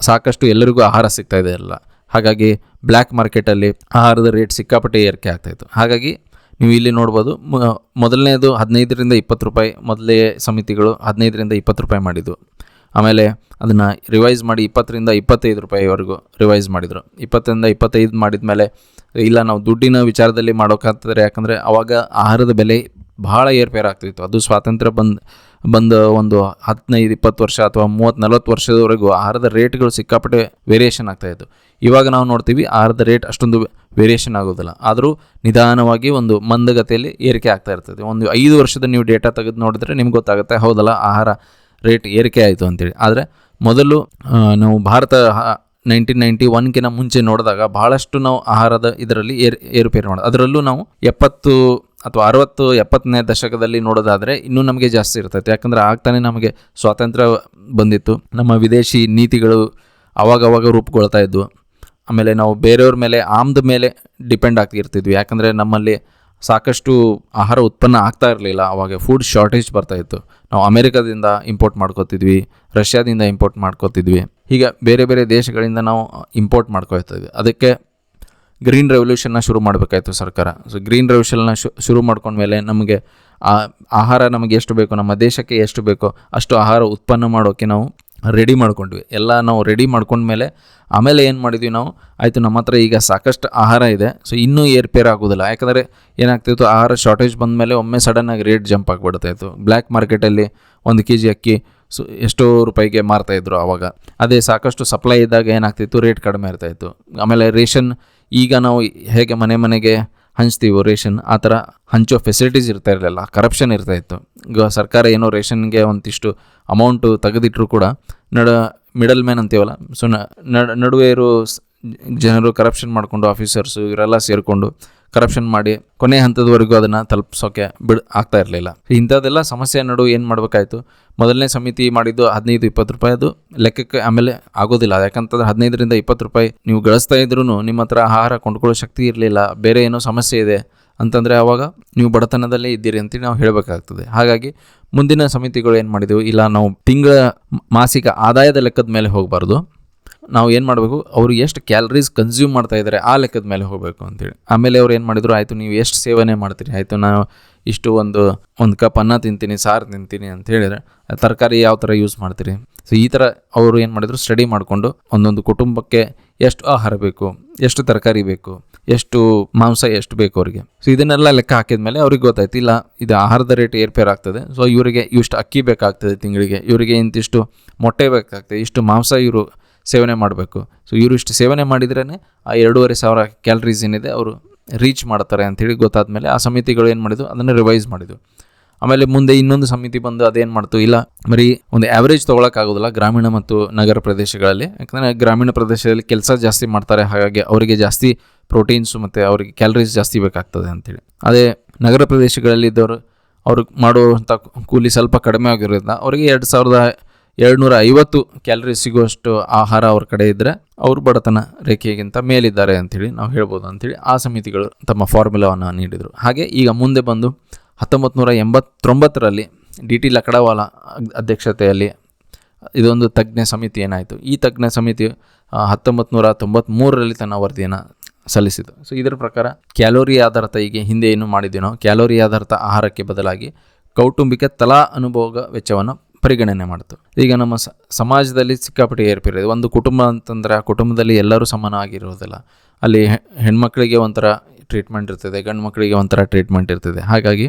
ಸಾಕಷ್ಟು ಎಲ್ಲರಿಗೂ ಆಹಾರ ಸಿಗ್ತಾಯಿದೆ ಅಲ್ಲ, ಹಾಗಾಗಿ ಬ್ಲ್ಯಾಕ್ ಮಾರ್ಕೆಟಲ್ಲಿ ಆಹಾರದ ರೇಟ್ ಸಿಕ್ಕಾಪಟ್ಟೆ ಏರಿಕೆ ಆಗ್ತಾಯಿತ್ತು. ಹಾಗಾಗಿ ನೀವು ಇಲ್ಲಿ ನೋಡ್ಬೋದು ಮೊದಲನೇದು 15ರಿಂದ 20 ರೂಪಾಯಿ, ಮೊದಲೇ ಸಮಿತಿಗಳು 15ರಿಂದ 20 ರೂಪಾಯಿ ಮಾಡಿದ್ದು. ಆಮೇಲೆ ಅದನ್ನು ರಿವೈಸ್ ಮಾಡಿ 20ರಿಂದ 25 ರೂಪಾಯಿವರೆಗೂ ರಿವೈಸ್ ಮಾಡಿದರು. 20ರಿಂದ 25 ಮಾಡಿದ ಮೇಲೆ ಇಲ್ಲ ನಾವು ದುಡ್ಡಿನ ವಿಚಾರದಲ್ಲಿ ಮಾಡೋಕ್ಕಾಗ್ತದೆ, ಯಾಕಂದರೆ ಆವಾಗ ಆಹಾರದ ಬೆಲೆ ಭಾಳ ಏರ್ಪೇರ್ ಆಗ್ತಿತ್ತು. ಅದು ಸ್ವಾತಂತ್ರ್ಯ ಬಂದ ಒಂದು 15-20 ವರ್ಷ ಅಥವಾ 30-40 ವರ್ಷದವರೆಗೂ ಆಹಾರದ ರೇಟ್ಗಳು ಸಿಕ್ಕಾಪಟ್ಟೆ ವೇರಿಯೇಷನ್ ಆಗ್ತಾಯಿತ್ತು. ಇವಾಗ ನಾವು ನೋಡ್ತೀವಿ ಆಹಾರದ ರೇಟ್ ಅಷ್ಟೊಂದು ವೇರಿಯೇಷನ್ ಆಗೋದಿಲ್ಲ, ಆದರೂ ನಿಧಾನವಾಗಿ ಒಂದು ಮಂದಗತಿಯಲ್ಲಿ ಏರಿಕೆ ಆಗ್ತಾ ಇರ್ತದೆ. ಒಂದು 5 ವರ್ಷದ ನೀವು ಡೇಟಾ ತೆಗೆದು ನೋಡಿದ್ರೆ ನಿಮ್ಗೆ ಗೊತ್ತಾಗುತ್ತೆ, ಹೌದಲ್ಲ ಆಹಾರ ರೇಟ್ ಏರಿಕೆ ಆಯಿತು ಅಂತೇಳಿ. ಆದರೆ ಮೊದಲು ನಾವು ಭಾರತ 1991ಕ್ಕಿಂತ ಮುಂಚೆ ನೋಡಿದಾಗ ಭಾಳಷ್ಟು ನಾವು ಆಹಾರದ ಇದರಲ್ಲಿ ಏರುಪೇರು ಮಾಡೋದು. ಅದರಲ್ಲೂ ನಾವು 70 ಅಥವಾ 60-70ನೇ ದಶಕದಲ್ಲಿ ನೋಡೋದಾದರೆ ಇನ್ನೂ ನಮಗೆ ಜಾಸ್ತಿ ಇರ್ತೈತೆ. ಯಾಕಂದರೆ ಆಗ್ತಾನೆ ನಮಗೆ ಸ್ವಾತಂತ್ರ್ಯ ಬಂದಿತ್ತು, ನಮ್ಮ ವಿದೇಶಿ ನೀತಿಗಳು ಆವಾಗವಾಗ ರೂಪುಗೊಳ್ತಾ ಇದ್ವು. ಆಮೇಲೆ ನಾವು ಬೇರೆಯವ್ರ ಮೇಲೆ ಆಮದ ಮೇಲೆ ಡಿಪೆಂಡ್ ಆಗ್ತಿರ್ತಿದ್ವಿ, ಯಾಕಂದರೆ ನಮ್ಮಲ್ಲಿ ಸಾಕಷ್ಟು ಆಹಾರ ಉತ್ಪನ್ನ ಆಗ್ತಾ ಇರಲಿಲ್ಲ. ಆವಾಗ ಫುಡ್ ಶಾರ್ಟೇಜ್ ಬರ್ತಾಯಿತ್ತು. ನಾವು ಅಮೇರಿಕಾದಿಂದ ಇಂಪೋರ್ಟ್ ಮಾಡ್ಕೋತಿದ್ವಿ, ರಷ್ಯಾದಿಂದ ಇಂಪೋರ್ಟ್ ಮಾಡ್ಕೋತಿದ್ವಿ, ಹೀಗೆ ಬೇರೆ ಬೇರೆ ದೇಶಗಳಿಂದ ನಾವು ಇಂಪೋರ್ಟ್ ಮಾಡ್ಕೊಳ್ತಿದ್ವಿ. ಅದಕ್ಕೆ ಗ್ರೀನ್ ರೆವಲ್ಯೂಷನ್ನ ಶುರು ಮಾಡಬೇಕಾಯ್ತು ಸರ್ಕಾರ. ಸೊ ಗ್ರೀನ್ ರೆವಲ್ಯೂಷನ್ನ ಶುರು ಮಾಡ್ಕೊಂಡ್ಮೇಲೆ ನಮಗೆ ಆಹಾರ ನಮಗೆ ಎಷ್ಟು ಬೇಕು, ನಮ್ಮ ದೇಶಕ್ಕೆ ಎಷ್ಟು ಬೇಕೋ ಅಷ್ಟು ಆಹಾರ ಉತ್ಪನ್ನ ಮಾಡೋಕ್ಕೆ ನಾವು ರೆಡಿ ಮಾಡ್ಕೊಂಡ್ವಿ. ಎಲ್ಲ ನಾವು ರೆಡಿ ಮಾಡ್ಕೊಂಡ್ಮೇಲೆ ಆಮೇಲೆ ಏನು ಮಾಡಿದ್ವಿ ನಾವು, ಆಯಿತು ನಮ್ಮ ಹತ್ರ ಈಗ ಸಾಕಷ್ಟು ಆಹಾರ ಇದೆ, ಸೊ ಇನ್ನೂ ಏರ್ಪೇರ್ ಆಗೋದಿಲ್ಲ. ಯಾಕಂದರೆ ಏನಾಗ್ತಿತ್ತು, ಆಹಾರ ಶಾರ್ಟೇಜ್ ಬಂದಮೇಲೆ ಒಮ್ಮೆ ಸಡನ್ನಾಗಿ ರೇಟ್ ಜಂಪ್ ಆಗಿಬಿಡ್ತಾಯಿತ್ತು. ಬ್ಲ್ಯಾಕ್ ಮಾರ್ಕೆಟಲ್ಲಿ 1 kg ಅಕ್ಕಿ ಎಷ್ಟೋ ರೂಪಾಯಿಗೆ ಮಾರ್ತಾಯಿದ್ರು ಆವಾಗ. ಅದೇ ಸಾಕಷ್ಟು ಸಪ್ಲೈ ಇದ್ದಾಗ ಏನಾಗ್ತಿತ್ತು, ರೇಟ್ ಕಡಿಮೆ ಇರ್ತಾಯಿತ್ತು. ಆಮೇಲೆ ರೇಷನ್ ಈಗ ನಾವು ಹೇಗೆ ಮನೆಗೆ ಹಂಚ್ತೀವೋ ರೇಷನ್, ಆ ಥರ ಹಂಚೋ ಫೆಸಿಲಿಟೀಸ್ ಇರ್ತಾ ಇರಲಿಲ್ಲ, ಕರಪ್ಷನ್ ಇರ್ತಾಯಿತ್ತು. ಈಗ ಸರ್ಕಾರ ಏನೋ ರೇಷನ್ಗೆ ಒಂದಿಷ್ಟು ಅಮೌಂಟು ತೆಗೆದಿಟ್ಟರು ಕೂಡ ಮಿಡಲ್ ಮ್ಯಾನ್ ಅಂತೀವಲ್ಲ, ಸೊ ನಡುವೆ ಇರೋ ಜನರು ಕರಪ್ಷನ್ ಮಾಡಿಕೊಂಡು ಆಫೀಸರ್ಸು ಇವರೆಲ್ಲ ಸೇರಿಕೊಂಡು ಕರಪ್ಷನ್ ಮಾಡಿ ಕೊನೆ ಹಂತದವರೆಗೂ ಅದನ್ನು ತಲುಪಿಸೋಕ್ಕೆ ಆಗ್ತಾ ಇರಲಿಲ್ಲ. ಇಂಥದ್ದೆಲ್ಲ ಸಮಸ್ಯೆ ನಡುವೆ ಏನು ಮಾಡಬೇಕಾಯ್ತು, ಮೊದಲನೇ ಸಮಿತಿ ಮಾಡಿದ್ದು 15-20 ರೂಪಾಯಿ, ಅದು ಲೆಕ್ಕಕ್ಕೆ ಆಮೇಲೆ ಆಗೋದಿಲ್ಲ. ಯಾಕಂತಂದ್ರೆ 15ರಿಂದ 20 ರೂಪಾಯಿ ನೀವು ಗಳಿಸ್ತಾ ಇದ್ರೂ ನಿಮ್ಮ ಹತ್ರ ಆಹಾರ ಕೊಂಡ್ಕೊಳ್ಳೋ ಶಕ್ತಿ ಇರಲಿಲ್ಲ, ಬೇರೆ ಏನೋ ಸಮಸ್ಯೆ ಇದೆ ಅಂತಂದರೆ ಆವಾಗ ನೀವು ಬಡತನದಲ್ಲೇ ಇದ್ದೀರಿ ಅಂತೇಳಿ ನಾವು ಹೇಳಬೇಕಾಗ್ತದೆ. ಹಾಗಾಗಿ ಮುಂದಿನ ಸಮಿತಿಗಳು ಏನು ಮಾಡಿದೆವು, ಇಲ್ಲ ನಾವು ತಿಂಗಳ ಮಾಸಿಕ ಆದಾಯದ ಲೆಕ್ಕದ ಮೇಲೆ ಹೋಗಬಾರ್ದು, ನಾವು ಏನು ಮಾಡಬೇಕು, ಅವರು ಎಷ್ಟು ಕ್ಯಾಲರೀಸ್ ಕನ್ಸ್ಯೂಮ್ ಮಾಡ್ತಾ ಇದ್ದಾರೆ ಆ ಲೆಕ್ಕದ ಮೇಲೆ ಹೋಗಬೇಕು ಅಂತೇಳಿ. ಆಮೇಲೆ ಅವ್ರು ಏನು ಮಾಡಿದರು, ಆಯಿತು ನೀವು ಎಷ್ಟು ಸೇವನೆ ಮಾಡ್ತೀರಿ, ಆಯಿತು ನಾವು ಇಷ್ಟು ಒಂದು ಕಪ್ ಅನ್ನ ತಿಂತೀನಿ, ಸಾರು ತಿಂತೀನಿ ಅಂತ ಹೇಳಿದರೆ ತರಕಾರಿ ಯಾವ ಥರ ಯೂಸ್ ಮಾಡ್ತೀರಿ. ಸೊ ಈ ಥರ ಅವರು ಏನು ಮಾಡಿದರು, ಸ್ಟಡಿ ಮಾಡಿಕೊಂಡು ಒಂದೊಂದು ಕುಟುಂಬಕ್ಕೆ ಎಷ್ಟು ಆಹಾರ ಬೇಕು, ಎಷ್ಟು ತರಕಾರಿ ಬೇಕು, ಎಷ್ಟು ಮಾಂಸ ಎಷ್ಟು ಬೇಕು ಅವರಿಗೆ. ಸೊ ಇದನ್ನೆಲ್ಲ ಲೆಕ್ಕ ಹಾಕಿದ ಮೇಲೆ ಅವ್ರಿಗೆ ಗೊತ್ತಾಯ್ತು, ಇಲ್ಲ ಇದು ಆಹಾರದ ರೇಟ್ ಏರ್ಪೇರ್ ಆಗ್ತದೆ, ಸೊ ಇವರಿಗೆ ಇಷ್ಟು ಅಕ್ಕಿ ಬೇಕಾಗ್ತದೆ ತಿಂಗಳಿಗೆ, ಇವರಿಗೆ ಇಂತಿಷ್ಟು ಮೊಟ್ಟೆ ಬೇಕಾಗ್ತದೆ, ಇಷ್ಟು ಮಾಂಸ ಇವರು ಸೇವನೆ ಮಾಡಬೇಕು. ಸೊ ಇವರು ಇಷ್ಟು ಸೇವನೆ ಮಾಡಿದ್ರೇ ಆ 2500 ಕ್ಯಾಲರೀಸ್ ಏನಿದೆ ಅವರು ರೀಚ್ ಮಾಡ್ತಾರೆ ಅಂಥೇಳಿ ಗೊತ್ತಾದ ಮೇಲೆ ಆ ಸಮಿತಿಗಳು ಏನು ಮಾಡಿದ್ವು, ಅದನ್ನು ರಿವೈಸ್ ಮಾಡಿದ್ವು. ಆಮೇಲೆ ಮುಂದೆ ಇನ್ನೊಂದು ಸಮಿತಿ ಬಂದು ಅದೇನು ಮಾಡ್ತು, ಇಲ್ಲ ಬರೀ ಒಂದು ಆ್ಯಾವ್ರೇಜ್ ತೊಗೊಳಕ್ಕಾಗೋದಿಲ್ಲ ಗ್ರಾಮೀಣ ಮತ್ತು ನಗರ ಪ್ರದೇಶಗಳಲ್ಲಿ. ಯಾಕಂದರೆ ಗ್ರಾಮೀಣ ಪ್ರದೇಶದಲ್ಲಿ ಕೆಲಸ ಜಾಸ್ತಿ ಮಾಡ್ತಾರೆ, ಹಾಗಾಗಿ ಅವರಿಗೆ ಜಾಸ್ತಿ ಪ್ರೋಟೀನ್ಸು ಮತ್ತು ಅವರಿಗೆ ಕ್ಯಾಲರೀಸ್ ಜಾಸ್ತಿ ಬೇಕಾಗ್ತದೆ ಅಂಥೇಳಿ. ಅದೇ ನಗರ ಪ್ರದೇಶಗಳಲ್ಲಿ ಇದ್ದವರು ಅವ್ರಿಗೆ ಮಾಡುವಂಥ ಕೂಲಿ ಸ್ವಲ್ಪ ಕಡಿಮೆ ಆಗಿರೋದ್ರಿಂದ ಅವರಿಗೆ 2750 ಕ್ಯಾಲರೀಸ್ ಸಿಗುವಷ್ಟು ಆಹಾರ ಅವ್ರ ಕಡೆ ಇದ್ದರೆ ಅವರು ಬಡತನ ರೇಖೆಗಿಂತ ಮೇಲಿದ್ದಾರೆ ಅಂಥೇಳಿ ನಾವು ಹೇಳ್ಬೋದು ಅಂಥೇಳಿ ಆ ಸಮಿತಿಗಳು ತಮ್ಮ ಫಾರ್ಮುಲಾವನ್ನು ನೀಡಿದರು. ಹಾಗೆ ಈಗ ಮುಂದೆ ಬಂದು 1989ರಲ್ಲಿ ಡಿ ಟಿ ಲಕಡವಾಲ ಅಧ್ಯಕ್ಷತೆಯಲ್ಲಿ ಇದೊಂದು ತಜ್ಞ ಸಮಿತಿ ಏನಾಯಿತು, ಈ ತಜ್ಞ ಸಮಿತಿ 1993ರಲ್ಲಿ ತನ್ನ ವರದಿಯನ್ನು ಸಲ್ಲಿಸಿತು. ಸೊ ಇದರ ಪ್ರಕಾರ ಕ್ಯಾಲೋರಿ ಆಧಾರಿತ, ಈಗ ಹಿಂದೆ ಏನು ಮಾಡಿದ್ದೀವಿ ನಾವು, ಕ್ಯಾಲೋರಿ ಆಧಾರಿತ ಆಹಾರಕ್ಕೆ ಬದಲಾಗಿ ಕೌಟುಂಬಿಕ ತಲಾ ಅನುಭೋಗ ವೆಚ್ಚವನ್ನು ಪರಿಗಣನೆ ಮಾಡ್ತು. ಈಗ ನಮ್ಮ ಸಮಾಜದಲ್ಲಿ ಸಿಕ್ಕಾಪಟ್ಟೆ ಏರ್ಪೇರಿದೆ. ಒಂದು ಕುಟುಂಬ ಅಂತಂದರೆ ಆ ಕುಟುಂಬದಲ್ಲಿ ಎಲ್ಲರೂ ಸಮಾನವಾಗಿರೋದಿಲ್ಲ. ಅಲ್ಲಿ ಹೆಣ್ಮಕ್ಳಿಗೆ ಒಂಥರ ಟ್ರೀಟ್ಮೆಂಟ್ ಇರ್ತದೆ, ಗಂಡು ಮಕ್ಕಳಿಗೆ ಒಂಥರ ಟ್ರೀಟ್ಮೆಂಟ್ ಇರ್ತದೆ. ಹಾಗಾಗಿ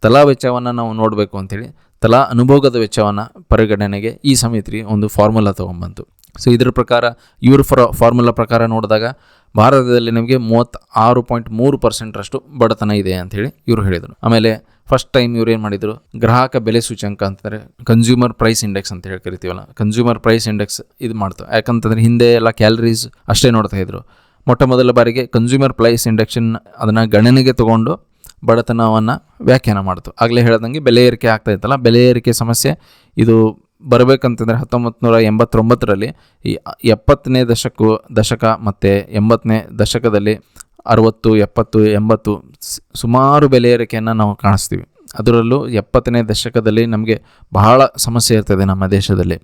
ತಲಾ ವೆಚ್ಚವನ್ನು ನಾವು ನೋಡಬೇಕು ಅಂಥೇಳಿ ತಲಾ ಅನುಭೋಗದ ವೆಚ್ಚವನ್ನು ಪರಿಗಣನೆಗೆ ಈ ಸಮಿತಿ ಒಂದು ಫಾರ್ಮುಲಾ ತೊಗೊಂಬಂತು. ಸೊ ಇದರ ಪ್ರಕಾರ ಇವ್ರ ಫಾರ್ಮುಲಾ ಪ್ರಕಾರ ನೋಡಿದಾಗ ಭಾರತದಲ್ಲಿ ನಮಗೆ 36.3% ಬಡತನ ಇದೆ ಅಂಥೇಳಿ ಇವರು ಹೇಳಿದರು. ಆಮೇಲೆ ಫಸ್ಟ್ ಟೈಮ್ ಇವ್ರು ಏನು ಮಾಡಿದರು, ಗ್ರಾಹಕ ಬೆಲೆ ಸೂಚ್ಯಂಕ ಅಂತಂದರೆ ಕನ್ಸ್ಯೂಮರ್ ಪ್ರೈಸ್ ಇಂಡೆಕ್ಸ್ ಅಂತ ಹೇಳಿ ಕರಿತೀವಲ್ಲ, ಕನ್ಸ್ಯೂಮರ್ ಪ್ರೈಸ್ ಇಂಡೆಕ್ಸ್ ಇದು ಮಾಡ್ತು. ಯಾಕಂತಂದರೆ ಹಿಂದೆ ಎಲ್ಲ ಕ್ಯಾಲರೀಸ್ ಅಷ್ಟೇ ನೋಡ್ತಾ ಇದ್ರು. ಮೊಟ್ಟ ಮೊದಲ ಬಾರಿಗೆ ಕನ್ಸ್ಯೂಮರ್ ಪ್ರೈಸ್ ಇಂಡೆಕ್ಷನ್ ಅದನ್ನು ಗಣನೆಗೆ ತೊಗೊಂಡು ಬಡತನವನ್ನು ವ್ಯಾಖ್ಯಾನ ಮಾಡ್ತು. ಆಗಲೇ ಹೇಳ್ದಂಗೆ ಬೆಲೆ ಏರಿಕೆ ಆಗ್ತಾ ಇತ್ತಲ್ಲ, ಬೆಲೆ ಏರಿಕೆ ಸಮಸ್ಯೆ ಇದು ಬರಬೇಕಂತಂದರೆ 1989ರಲ್ಲಿ ಈ 70ನೇ ದಶಕ ಮತ್ತು 80ನೇ ದಶಕದಲ್ಲಿ 60, 70, 80 ಸುಮಾರು ಬೆಲೆ ಏರಿಕೆಯನ್ನು ನಾವು ಕಾಣಿಸ್ತೀವಿ. ಅದರಲ್ಲೂ 70ನೇ ದಶಕದಲ್ಲಿ ನಮಗೆ ಬಹಳ ಸಮಸ್ಯೆ ಇರ್ತದೆ ನಮ್ಮ ದೇಶದಲ್ಲಿ.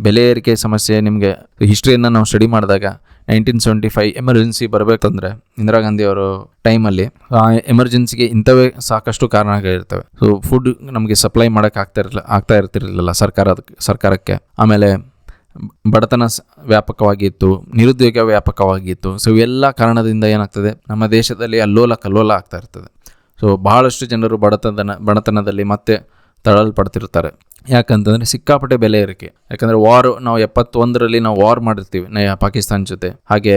ಬೆಲೆ ಏರಿಕೆ ಸಮಸ್ಯೆ ನಿಮಗೆ ಹಿಸ್ಟ್ರಿಯನ್ನು ನಾವು ಸ್ಟಡಿ ಮಾಡಿದಾಗ 1975 ಎಮರ್ಜೆನ್ಸಿ ಬರಬೇಕಂದ್ರೆ ಇಂದಿರಾ ಗಾಂಧಿ ಅವರು ಟೈಮಲ್ಲಿ ಆ ಎಮರ್ಜೆನ್ಸಿಗೆ ಇಂಥವೇ ಸಾಕಷ್ಟು ಕಾರಣಗಳಿರ್ತವೆ. ಸೊ ಫುಡ್ ನಮಗೆ ಸಪ್ಲೈ ಮಾಡೋಕ್ಕೆ ಆಗ್ತಾ ಇರ್ತಿರಲಿಲ್ಲ ಸರ್ಕಾರಕ್ಕೆ. ಆಮೇಲೆ ಬಡತನ ವ್ಯಾಪಕವಾಗಿತ್ತು, ನಿರುದ್ಯೋಗ ವ್ಯಾಪಕವಾಗಿತ್ತು. ಸೊ ಇವೆಲ್ಲ ಕಾರಣದಿಂದ ಏನಾಗ್ತದೆ, ನಮ್ಮ ದೇಶದಲ್ಲಿ ಅಲ್ಲೋಲ ಕಲ್ಲೋಲ ಆಗ್ತಾ ಇರ್ತದೆ. ಸೊ ಬಹಳಷ್ಟು ಜನರು ಬಡತನದಲ್ಲಿ ಮತ್ತೆ ತಳಲ್ಪಡ್ತಿರ್ತಾರೆ. ಯಾಕಂತಂದರೆ ಸಿಕ್ಕಾಪಟ್ಟೆ ಬೆಲೆ ಏರಿಕೆ. ಯಾಕಂದರೆ ನಾವು 71ರಲ್ಲಿ ನಾವು ವಾರ್ ಮಾಡಿರ್ತೀವಿ ಪಾಕಿಸ್ತಾನ ಜೊತೆ. ಹಾಗೆ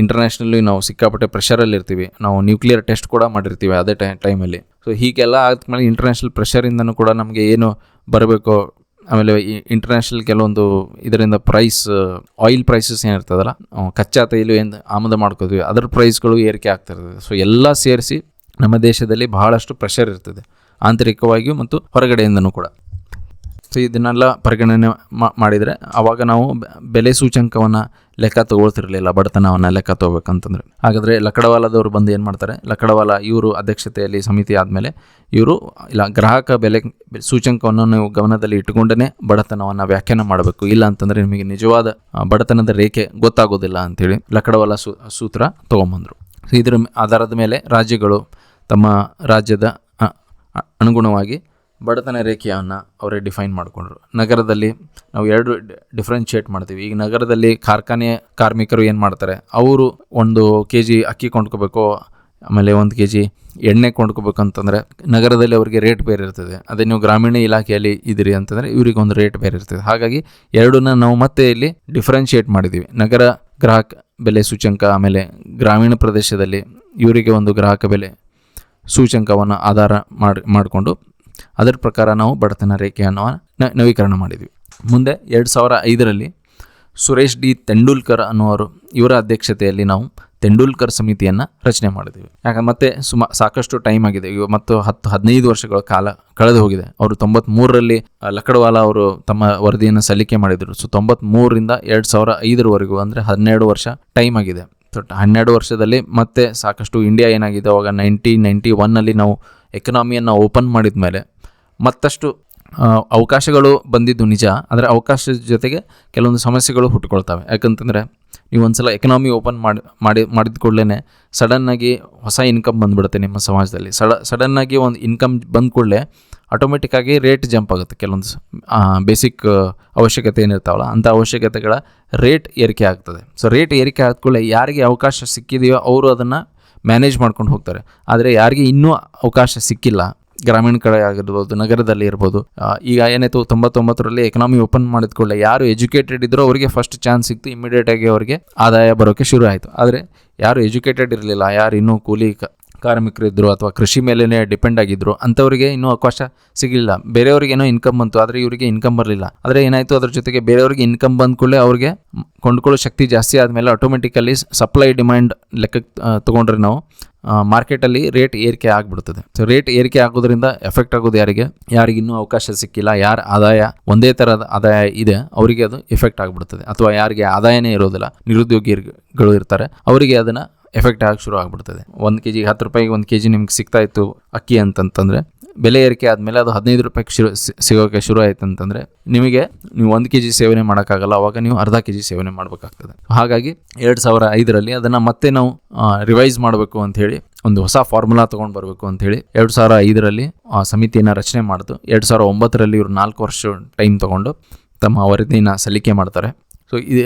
ಇಂಟರ್ನ್ಯಾಷನಲಿ ನಾವು ಸಿಕ್ಕಾಪಟ್ಟೆ ಪ್ರೆಷರಲ್ಲಿ ಇರ್ತೀವಿ. ನಾವು ನ್ಯೂಕ್ಲಿಯರ್ ಟೆಸ್ಟ್ ಕೂಡ ಮಾಡಿರ್ತೀವಿ ಅದೇ ಟೈಮಲ್ಲಿ. ಸೊ ಹೀಗೆಲ್ಲ ಆದ್ಮೇಲೆ ಇಂಟರ್ನ್ಯಾಷನಲ್ ಪ್ರೆಷರಿಂದನೂ ಕೂಡ ನಮಗೆ ಏನು ಬರಬೇಕು. ಆಮೇಲೆ ಈ ಇಂಟರ್ನ್ಯಾಷನಲ್ ಕೆಲವೊಂದು ಇದರಿಂದ ಆಯಿಲ್ ಪ್ರೈಸಸ್ ಏನಿರ್ತದಲ್ಲ, ಕಚ್ಚಾ ತೈಲ ಏನು ಆಮದು ಮಾಡ್ಕೋತೀವಿ, ಅದರ ಪ್ರೈಸ್ಗಳು ಏರಿಕೆ ಆಗ್ತಾ ಇರ್ತದೆ. ಸೊ ಎಲ್ಲ ಸೇರಿಸಿ ನಮ್ಮ ದೇಶದಲ್ಲಿ ಬಹಳಷ್ಟು ಪ್ರೆಷರ್ ಇರ್ತದೆ, ಆಂತರಿಕವಾಗಿಯೂ ಮತ್ತು ಹೊರಗಡೆಯಿಂದನೂ ಕೂಡ. ಸೊ ಇದನ್ನೆಲ್ಲ ಪರಿಗಣನೆ ಮಾಡಿದರೆ ಆವಾಗ ನಾವು ಬೆಲೆ ಸೂಚ್ಯಂಕವನ್ನು ಲೆಕ್ಕ ತಗೊಳ್ತಿರಲಿಲ್ಲ, ಬಡತನವನ್ನು ಲೆಕ್ಕ ತಗೋಬೇಕಂತಂದರೆ. ಹಾಗಾದರೆ ಲಕಡವಾಲದವರು ಬಂದು ಏನು ಮಾಡ್ತಾರೆ, ಲಕಡವಾಲ ಇವರು ಅಧ್ಯಕ್ಷತೆಯಲ್ಲಿ ಸಮಿತಿ ಆದಮೇಲೆ ಇವರು ಇಲ್ಲ ಗ್ರಾಹಕ ಬೆಲೆ ಸೂಚ್ಯಂಕವನ್ನು ನೀವು ಗಮನದಲ್ಲಿ ಇಟ್ಟುಕೊಂಡೇ ಬಡತನವನ್ನು ವ್ಯಾಖ್ಯಾನ ಮಾಡಬೇಕು, ಇಲ್ಲ ಅಂತಂದರೆ ನಿಮಗೆ ನಿಜವಾದ ಬಡತನದ ರೇಖೆ ಗೊತ್ತಾಗೋದಿಲ್ಲ ಅಂಥೇಳಿ ಲಕಡವಾಲ ಸೂತ್ರ ತೊಗೊಂಬಂದರು. ಸೊ ಇದರ ಆಧಾರದ ಮೇಲೆ ರಾಜ್ಯಗಳು ತಮ್ಮ ರಾಜ್ಯದ ಅನುಗುಣವಾಗಿ ಬಡತನ ರೇಖೆಯನ್ನು ಅವರೇ ಡಿಫೈನ್ ಮಾಡಿಕೊಂಡ್ರು. ನಗರದಲ್ಲಿ ನಾವು ಎರಡು ಡಿಫ್ರೆನ್ಷಿಯೇಟ್ ಮಾಡ್ತೀವಿ. ಈಗ ನಗರದಲ್ಲಿ ಕಾರ್ಖಾನೆ ಕಾರ್ಮಿಕರು ಏನು ಮಾಡ್ತಾರೆ, ಅವರು 1 kg ಅಕ್ಕಿ ಕೊಂಡ್ಕೋಬೇಕು, ಆಮೇಲೆ 1 kg ಎಣ್ಣೆ ಕೊಂಡ್ಕೋಬೇಕು ಅಂತಂದರೆ ನಗರದಲ್ಲಿ ಅವರಿಗೆ ರೇಟ್ ಬೇರೆ ಇರ್ತದೆ. ಅದೇ ನೀವು ಗ್ರಾಮೀಣ ಇಲಾಖೆಯಲ್ಲಿ ಇದ್ದೀರಿ ಅಂತಂದರೆ ಇವ್ರಿಗೆ ಒಂದು ರೇಟ್ ಬೇರೆ ಇರ್ತದೆ. ಹಾಗಾಗಿ ಎರಡನ್ನ ನಾವು ಮತ್ತೆ ಇಲ್ಲಿ ಡಿಫ್ರೆನ್ಷಿಯೇಟ್ ಮಾಡಿದ್ದೀವಿ. ನಗರ ಗ್ರಾಹಕ ಬೆಲೆ ಸೂಚ್ಯಂಕ, ಆಮೇಲೆ ಗ್ರಾಮೀಣ ಪ್ರದೇಶದಲ್ಲಿ ಇವರಿಗೆ ಒಂದು ಗ್ರಾಹಕ ಬೆಲೆ ಸೂಚ್ಯಂಕವನ್ನು ಆಧಾರ ಮಾಡಿಕೊಂಡು ಅದರ ಪ್ರಕಾರ ನಾವು ಬಡತನ ರೇಖೆಯನ್ನು ನವೀಕರಣ ಮಾಡಿದ್ವಿ. ಮುಂದೆ 2005ರಲ್ಲಿ ಸುರೇಶ್ ಡಿ ತೆಂಡೂಲ್ಕರ್ ಅನ್ನುವರು ಇವರ ಅಧ್ಯಕ್ಷತೆಯಲ್ಲಿ ನಾವು ತೆಂಡೂಲ್ಕರ್ ಸಮಿತಿಯನ್ನು ರಚನೆ ಮಾಡಿದ್ದೀವಿ. ಯಾಕಂದ್ರೆ ಮತ್ತೆ ಸಾಕಷ್ಟು ಟೈಮ್ ಆಗಿದೆ, ಈಗ ಮತ್ತು 10-15 ವರ್ಷಗಳ ಕಾಲ ಕಳೆದು ಹೋಗಿದೆ. ಅವರು 93ರಲ್ಲಿ ಲಕಡವಾಲ ಅವರು ತಮ್ಮ ವರದಿಯನ್ನು ಸಲ್ಲಿಕೆ ಮಾಡಿದರು. ಸೊ 93ರಿಂದ 2005ರವರೆಗೂ ಅಂದರೆ 12 ವರ್ಷ ಟೈಮ್ ಆಗಿದೆ. ಸೊ 12 ವರ್ಷದಲ್ಲಿ ಮತ್ತೆ ಸಾಕಷ್ಟು ಇಂಡಿಯಾ ಏನಾಗಿದೆ, ಅವಾಗ 1991ನಲ್ಲಿ ನಾವು ಎಕನಾಮಿಯನ್ನು ಓಪನ್ ಮಾಡಿದ ಮೇಲೆ ಮತ್ತಷ್ಟು ಅವಕಾಶಗಳು ಬಂದಿದ್ದು ನಿಜ. ಆದರೆ ಅವಕಾಶದ ಜೊತೆಗೆ ಕೆಲವೊಂದು ಸಮಸ್ಯೆಗಳು ಹುಟ್ಟುಕೊಳ್ತವೆ. ಯಾಕಂತಂದರೆ ನೀವು ಒಂದು ಸಲ ಎಕನಾಮಿ ಓಪನ್ ಮಾಡಿದ ಕೂಡಲೇ ಸಡನ್ನಾಗಿ ಹೊಸ ಇನ್ಕಮ್ ಬಂದುಬಿಡುತ್ತೆ ನಿಮ್ಮ ಸಮಾಜದಲ್ಲಿ. ಸಡನ್ನಾಗಿ ಒಂದು ಇನ್ಕಮ್ ಬಂದ ಕೂಡಲೇ ಆಟೋಮೆಟಿಕ್ಕಾಗಿ ರೇಟ್ ಜಂಪ್ ಆಗುತ್ತೆ. ಕೆಲವೊಂದು ಬೇಸಿಕ್ ಅವಶ್ಯಕತೆ ಏನಿರ್ತಾವಲ್ಲ ಅಂಥ ಅವಶ್ಯಕತೆಗಳ ರೇಟ್ ಏರಿಕೆ ಆಗ್ತದೆ. ಸೊ ರೇಟ್ ಏರಿಕೆ ಆದ ಕೂಡಲೇ ಯಾರಿಗೆ ಅವಕಾಶ ಸಿಕ್ಕಿದೆಯೋ ಅವರು ಅದನ್ನು ಮ್ಯಾನೇಜ್ ಮಾಡ್ಕೊಂಡು ಹೋಗ್ತಾರೆ. ಆದರೆ ಯಾರಿಗೆ ಇನ್ನೂ ಅವಕಾಶ ಸಿಕ್ಕಿಲ್ಲ, ಗ್ರಾಮೀಣ ಕಡೆ ಆಗಿರ್ಬೋದು, ನಗರದಲ್ಲಿ ಇರ್ಬೋದು, ಈಗ ಏನಾಯಿತು 99ರಲ್ಲಿ ಎಕನಾಮಿ ಓಪನ್ ಮಾಡಿದ ಕೂಡಲೇ ಯಾರು ಎಜುಕೇಟೆಡ್ ಇದ್ದರೂ ಅವರಿಗೆ ಫಸ್ಟ್ ಚಾನ್ಸ್ ಸಿಕ್ತು, ಇಮಿಡಿಯೇಟಾಗಿ ಅವರಿಗೆ ಆದಾಯ ಬರೋಕ್ಕೆ ಶುರು ಆಯಿತು. ಆದರೆ ಯಾರು ಎಜುಕೇಟೆಡ್ ಇರಲಿಲ್ಲ, ಯಾರು ಇನ್ನೂ ಕಾರ್ಮಿಕರು ಇದ್ದರು ಅಥವಾ ಕೃಷಿ ಮೇಲೇ ಡಿಪೆಂಡ್ ಆಗಿದ್ದರು ಅಂಥವರಿಗೆ ಇನ್ನೂ ಅವಕಾಶ ಸಿಗಲಿಲ್ಲ. ಬೇರೆಯವ್ರಿಗೆ ಏನೋ ಇನ್ಕಮ್ ಬಂತು, ಆದರೆ ಇವರಿಗೆ ಇನ್ಕಮ್ ಬರಲಿಲ್ಲ. ಆದರೆ ಏನಾಯಿತು, ಅದ್ರ ಜೊತೆಗೆ ಬೇರೆಯವ್ರಿಗೆ ಇನ್ಕಮ್ ಬಂದ ಕೂಡಲೇ ಅವ್ರಿಗೆ ಕೊಂಡ್ಕೊಳ್ಳೋ ಶಕ್ತಿ ಜಾಸ್ತಿ ಆದಮೇಲೆ ಆಟೋಮೆಟಿಕಲಿ ಸಪ್ಲೈ ಡಿಮ್ಯಾಂಡ್ ಲೆಕ್ಕಕ್ಕೆ ತೊಗೊಂಡ್ರೆ ನಾವು ಮಾರ್ಕೆಟಲ್ಲಿ ರೇಟ್ ಏರಿಕೆ ಆಗಿಬಿಡ್ತದೆ. ಸೊ ರೇಟ್ ಏರಿಕೆ ಆಗೋದ್ರಿಂದ ಎಫೆಕ್ಟ್ ಆಗೋದು ಯಾರಿಗಿನ್ನೂ ಅವಕಾಶ ಸಿಕ್ಕಿಲ್ಲ, ಯಾರ ಆದಾಯ ಒಂದೇ ಥರದ ಆದಾಯ ಇದೆ ಅವರಿಗೆ ಅದು ಎಫೆಕ್ಟ್ ಆಗಿಬಿಡ್ತದೆ. ಅಥವಾ ಯಾರಿಗೆ ಆದಾಯನೇ ಇರೋದಿಲ್ಲ, ನಿರುದ್ಯೋಗಿಗಳು ಇರ್ತಾರೆ, ಅವರಿಗೆ ಅದನ್ನು ಎಫೆಕ್ಟ್ ಆಗಿ ಶುರು ಆಗಿಬಿಡ್ತದೆ. 1 kg 10 ರೂಪಾಯಿಗೆ 1 kg ನಿಮ್ಗೆ ಸಿಗ್ತಾ ಇತ್ತು ಅಕ್ಕಿ ಅಂತಂತಂದರೆ, ಬೆಲೆ ಏರಿಕೆ ಆದಮೇಲೆ ಅದು 15 ರೂಪಾಯಿಗೆ ಸಿಗೋಕ್ಕೆ ಶುರು ಆಯ್ತು ಅಂತಂದರೆ ನೀವು 1 kg ಸೇವನೆ ಮಾಡೋಕ್ಕಾಗಲ್ಲ. ಅವಾಗ ನೀವು ಅರ್ಧ kg ಸೇವನೆ ಮಾಡಬೇಕಾಗ್ತದೆ. ಹಾಗಾಗಿ 2005ರಲ್ಲಿ ಅದನ್ನು ಮತ್ತೆ ನಾವು ರಿವೈಸ್ ಮಾಡಬೇಕು ಅಂಥೇಳಿ ಒಂದು ಹೊಸ ಫಾರ್ಮುಲಾ ತೊಗೊಂಡು ಬರಬೇಕು ಅಂಥೇಳಿ 2005ರಲ್ಲಿ ಸಮಿತಿಯನ್ನು ರಚನೆ ಮಾಡಿತು. 2009ರಲ್ಲಿ ಇವರು 4 ವರ್ಷ ಟೈಮ್ ತೊಗೊಂಡು ತಮ್ಮ ವರದಿನ ಸಲ್ಲಿಕೆ ಮಾಡ್ತಾರೆ. ಸೊ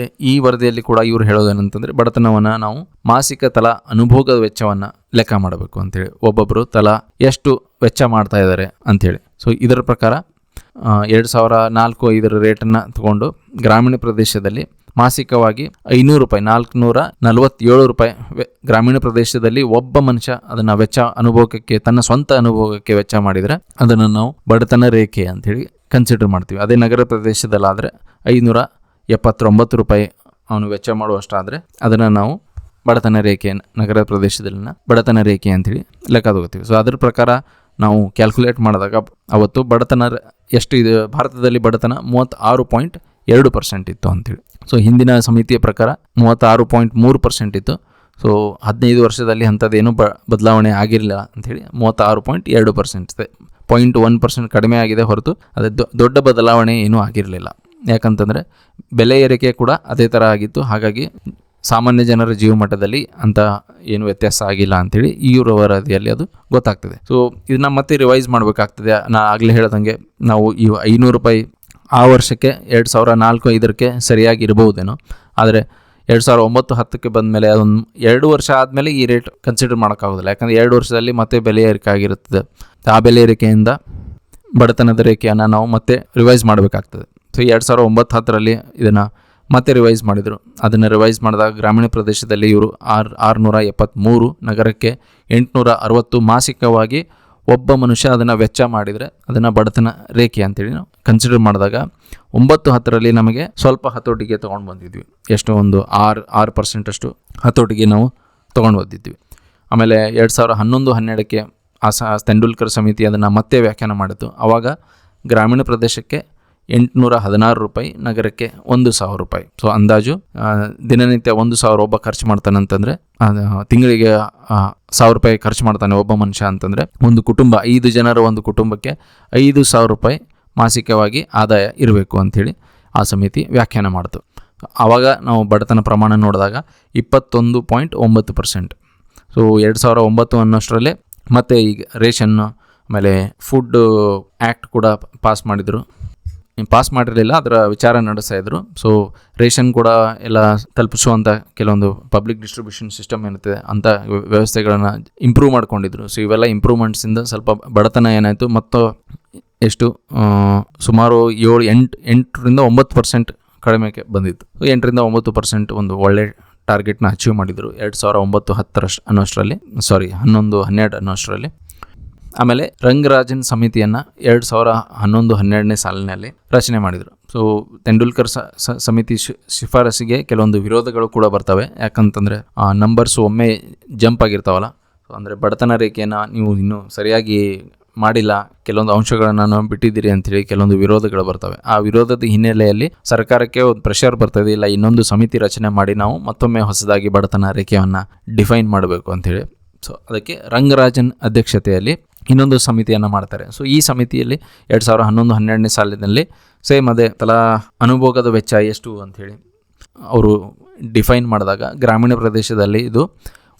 ಈ ವರದಿಯಲ್ಲಿ ಕೂಡ ಇವರು ಹೇಳೋದೇನಂತಂದರೆ, ಬಡತನವನ್ನು ನಾವು ಮಾಸಿಕ ತಲಾ ಅನುಭೋಗದ ವೆಚ್ಚವನ್ನು ಲೆಕ್ಕ ಮಾಡಬೇಕು ಅಂಥೇಳಿ, ಒಬ್ಬೊಬ್ಬರು ತಲಾ ಎಷ್ಟು ವೆಚ್ಚ ಮಾಡ್ತಾ ಇದ್ದಾರೆ ಅಂಥೇಳಿ. ಸೊ ಇದರ ಪ್ರಕಾರ 2004-05 ರೇಟನ್ನು ತಗೊಂಡು ಗ್ರಾಮೀಣ ಪ್ರದೇಶದಲ್ಲಿ ಮಾಸಿಕವಾಗಿ 500 ರೂಪಾಯಿ, 447 ರೂಪಾಯಿ ಗ್ರಾಮೀಣ ಪ್ರದೇಶದಲ್ಲಿ ಒಬ್ಬ ಮನುಷ್ಯ ಅದನ್ನು ವೆಚ್ಚ ಅನುಭೋಗಕ್ಕೆ, ತನ್ನ ಸ್ವಂತ ಅನುಭೋಗಕ್ಕೆ ವೆಚ್ಚ ಮಾಡಿದರೆ ಅದನ್ನು ನಾವು ಬಡತನ ರೇಖೆ ಅಂಥೇಳಿ ಕನ್ಸಿಡರ್ ಮಾಡ್ತೀವಿ. ಅದೇ ನಗರ ಪ್ರದೇಶದಲ್ಲಾದರೆ 579 ರೂಪಾಯಿ ಅವನು ವೆಚ್ಚ ಮಾಡುವಷ್ಟಾದರೆ ಅದನ್ನು ನಾವು ಬಡತನ ರೇಖೆ, ನಗರ ಪ್ರದೇಶದಲ್ಲಿನ ಬಡತನ ರೇಖೆ ಅಂಥೇಳಿ ಲೆಕ್ಕ ತಗೋತೀವಿ. ಸೊ ಅದ್ರ ಪ್ರಕಾರ ನಾವು ಕ್ಯಾಲ್ಕುಲೇಟ್ ಮಾಡಿದಾಗ ಅವತ್ತು ಬಡತನ ಎಷ್ಟು ಇದೆ, ಭಾರತದಲ್ಲಿ ಬಡತನ 36.2% ಇತ್ತು ಅಂಥೇಳಿ. ಸೊ ಹಿಂದಿನ ಸಮಿತಿಯ ಪ್ರಕಾರ 36.3% ಇತ್ತು. ಸೊ 15 ವರ್ಷದಲ್ಲಿ ಅಂಥದ್ದೇನು ಬದಲಾವಣೆ ಆಗಿರಲಿಲ್ಲ ಅಂಥೇಳಿ 36.2%, 0.1% ಕಡಿಮೆ ಆಗಿದೆ ಹೊರತು ಅದು ದೊಡ್ಡ ಬದಲಾವಣೆ ಏನೂ ಆಗಿರಲಿಲ್ಲ. ಯಾಕಂತಂದರೆ ಬೆಲೆ ಏರಿಕೆ ಕೂಡ ಅದೇ ಥರ ಆಗಿತ್ತು. ಹಾಗಾಗಿ ಸಾಮಾನ್ಯ ಜನರ ಜೀವಮಟ್ಟದಲ್ಲಿ ಅಂತ ಏನು ವ್ಯತ್ಯಾಸ ಆಗಿಲ್ಲ ಅಂಥೇಳಿ ಇವರ ವರದಿಯಲ್ಲಿ ಅದು ಗೊತ್ತಾಗ್ತದೆ. ಸೊ ಇದನ್ನ ಮತ್ತೆ ರಿವೈಸ್ ಮಾಡಬೇಕಾಗ್ತದೆ. ಆಗಲೇ ಹೇಳ್ದಂಗೆ ನಾವು ಈ 500 ರೂಪಾಯಿ ಆ ವರ್ಷಕ್ಕೆ 2004-05 ಸರಿಯಾಗಿ ಇರಬಹುದೇನೋ, ಆದರೆ 2009-10 ಬಂದಮೇಲೆ ಅದೊಂದು 2 ವರ್ಷ ಆದಮೇಲೆ ಈ ರೇಟ್ ಕನ್ಸಿಡರ್ ಮಾಡೋಕ್ಕಾಗೋದಿಲ್ಲ. ಯಾಕಂದರೆ 2 ವರ್ಷದಲ್ಲಿ ಮತ್ತೆ ಬೆಲೆ ಏರಿಕೆ ಆಗಿರುತ್ತದೆ. ಆ ಬೆಲೆ ಏರಿಕೆಯಿಂದ ಬಡತನದ ರೇಖೆಯನ್ನು ನಾವು ಮತ್ತೆ ರಿವೈಸ್ ಮಾಡಬೇಕಾಗ್ತದೆ. ಸೊ 2009-10 ಇದನ್ನು ಮತ್ತೆ ರಿವೈಸ್ ಮಾಡಿದರು. ಅದನ್ನು ರಿವೈಸ್ ಮಾಡಿದಾಗ ಗ್ರಾಮೀಣ ಪ್ರದೇಶದಲ್ಲಿ ಇವರು 673, ನಗರಕ್ಕೆ 860 ಮಾಸಿಕವಾಗಿ ಒಬ್ಬ ಮನುಷ್ಯ ಅದನ್ನು ವೆಚ್ಚ ಮಾಡಿದರೆ ಅದನ್ನು ಬಡತನ ರೇಖೆ ಅಂತೇಳಿ ನಾವು ಕನ್ಸಿಡರ್ ಮಾಡಿದಾಗ 9-10 ನಮಗೆ ಸ್ವಲ್ಪ ಹತೋಟಿಗೆ ತೊಗೊಂಡು ಬಂದಿದ್ವಿ. ಎಷ್ಟು, ಒಂದು 6% ಅಷ್ಟು ಹತೋಟಿಗೆ ನಾವು ತೊಗೊಂಡು ಬಂದಿದ್ವಿ. ಆಮೇಲೆ 2011-12 ತೆಂಡೂಲ್ಕರ್ ಸಮಿತಿ ಅದನ್ನು ಮತ್ತೆ ವ್ಯಾಖ್ಯಾನ ಮಾಡಿತು. ಆವಾಗ ಗ್ರಾಮೀಣ ಪ್ರದೇಶಕ್ಕೆ 816 ರೂಪಾಯಿ, ನಗರಕ್ಕೆ 1000 ರೂಪಾಯಿ. ಸೊ ಅಂದಾಜು ದಿನನಿತ್ಯ 1000 ಒಬ್ಬ ಖರ್ಚು ಮಾಡ್ತಾನೆ ಅಂತಂದರೆ, ತಿಂಗಳಿಗೆ 1000 ರೂಪಾಯಿ ಖರ್ಚು ಮಾಡ್ತಾನೆ ಒಬ್ಬ ಮನುಷ್ಯ ಅಂತಂದರೆ, ಒಂದು ಕುಟುಂಬ, 5 ಜನರ ಒಂದು ಕುಟುಂಬಕ್ಕೆ 5000 ರೂಪಾಯಿ ಮಾಸಿಕವಾಗಿ ಆದಾಯ ಇರಬೇಕು ಅಂಥೇಳಿ ಆ ಸಮಿತಿ ವ್ಯಾಖ್ಯಾನ ಮಾಡಿತು. ಆವಾಗ ನಾವು ಬಡತನ ಪ್ರಮಾಣ ನೋಡಿದಾಗ 21.9%. ಸೊ 2009 ಅನ್ನೋಷ್ಟರಲ್ಲೇ ಮತ್ತು ಈಗ ರೇಷನ್, ಆಮೇಲೆ ಫುಡ್ ಆ್ಯಕ್ಟ್ ಕೂಡ ಪಾಸ್ ಮಾಡಿರಲಿಲ್ಲ, ಅದರ ವಿಚಾರ ನಡೆಸ್ತಾ ಇದ್ರು. ಸೊ ರೇಷನ್ ಕೂಡ ಎಲ್ಲ ತಲುಪಿಸುವಂಥ ಕೆಲವೊಂದು ಪಬ್ಲಿಕ್ ಡಿಸ್ಟ್ರಿಬ್ಯೂಷನ್ ಸಿಸ್ಟಮ್ ಏನಿದೆ ಅಂಥ ವ್ಯವಸ್ಥೆಗಳನ್ನು ಇಂಪ್ರೂವ್ ಮಾಡ್ಕೊಂಡಿದ್ರು. ಸೊ ಇವೆಲ್ಲ ಇಂಪ್ರೂವ್ಮೆಂಟ್ಸಿಂದ ಸ್ವಲ್ಪ ಬಡತನ ಏನಾಯಿತು, ಮತ್ತು ಎಷ್ಟು ಸುಮಾರು 8-9% ಕಡಿಮೆಗೆ ಬಂದಿತ್ತು. 8-9% ಒಂದು ಒಳ್ಳೆ ಟಾರ್ಗೆಟ್ನ ಅಚೀವ್ ಮಾಡಿದರು 2009-10 ಅನ್ನೋಷ್ಟರಲ್ಲಿ, 11-12 ಅನ್ನೋಷ್ಟರಲ್ಲಿ. ಆಮೇಲೆ ರಂಗರಾಜನ್ ಸಮಿತಿಯನ್ನು 2011-12 ಸಾಲಿನಲ್ಲಿ ರಚನೆ ಮಾಡಿದರು. ಸೊ ತೆಂಡೂಲ್ಕರ್ ಸಮಿತಿ ಶಿಫಾರಸಿಗೆ ಕೆಲವೊಂದು ವಿರೋಧಗಳು ಕೂಡ ಬರ್ತವೆ. ಯಾಕಂತಂದರೆ ನಂಬರ್ಸ್ ಒಮ್ಮೆ ಜಂಪ್ ಆಗಿರ್ತಾವಲ್ಲ, ಸೊ ಅಂದರೆ ಬಡತನ ರೇಖೆಯನ್ನು ನೀವು ಇನ್ನೂ ಸರಿಯಾಗಿ ಮಾಡಿಲ್ಲ, ಕೆಲವೊಂದು ಅಂಶಗಳನ್ನು ಬಿಟ್ಟಿದ್ದೀರಿ ಅಂಥೇಳಿ ಕೆಲವೊಂದು ವಿರೋಧಗಳು ಬರ್ತವೆ. ಆ ವಿರೋಧದ ಹಿನ್ನೆಲೆಯಲ್ಲಿ ಸರ್ಕಾರಕ್ಕೆ ಒಂದು ಪ್ರೆಷರ್ ಬರ್ತದೆ, ಇಲ್ಲ ಇನ್ನೊಂದು ಸಮಿತಿ ರಚನೆ ಮಾಡಿ ನಾವು ಮತ್ತೊಮ್ಮೆ ಹೊಸದಾಗಿ ಬಡತನ ರೇಖೆಯನ್ನು ಡಿಫೈನ್ ಮಾಡಬೇಕು ಅಂಥೇಳಿ. ಸೊ ಅದಕ್ಕೆ ರಂಗರಾಜನ್ ಅಧ್ಯಕ್ಷತೆಯಲ್ಲಿ ಇನ್ನೊಂದು ಸಮಿತಿಯನ್ನು ಮಾಡ್ತಾರೆ. ಸೊ ಈ ಸಮಿತಿಯಲ್ಲಿ 2011-12 ಸಾಲಿನಲ್ಲಿ ಸೇಮ್ ಅದೇ ತಲಾ ಅನುಭೋಗದ ವೆಚ್ಚ ಎಷ್ಟು ಅಂಥೇಳಿ ಅವರು ಡಿಫೈನ್ ಮಾಡಿದಾಗ ಗ್ರಾಮೀಣ ಪ್ರದೇಶದಲ್ಲಿ ಇದು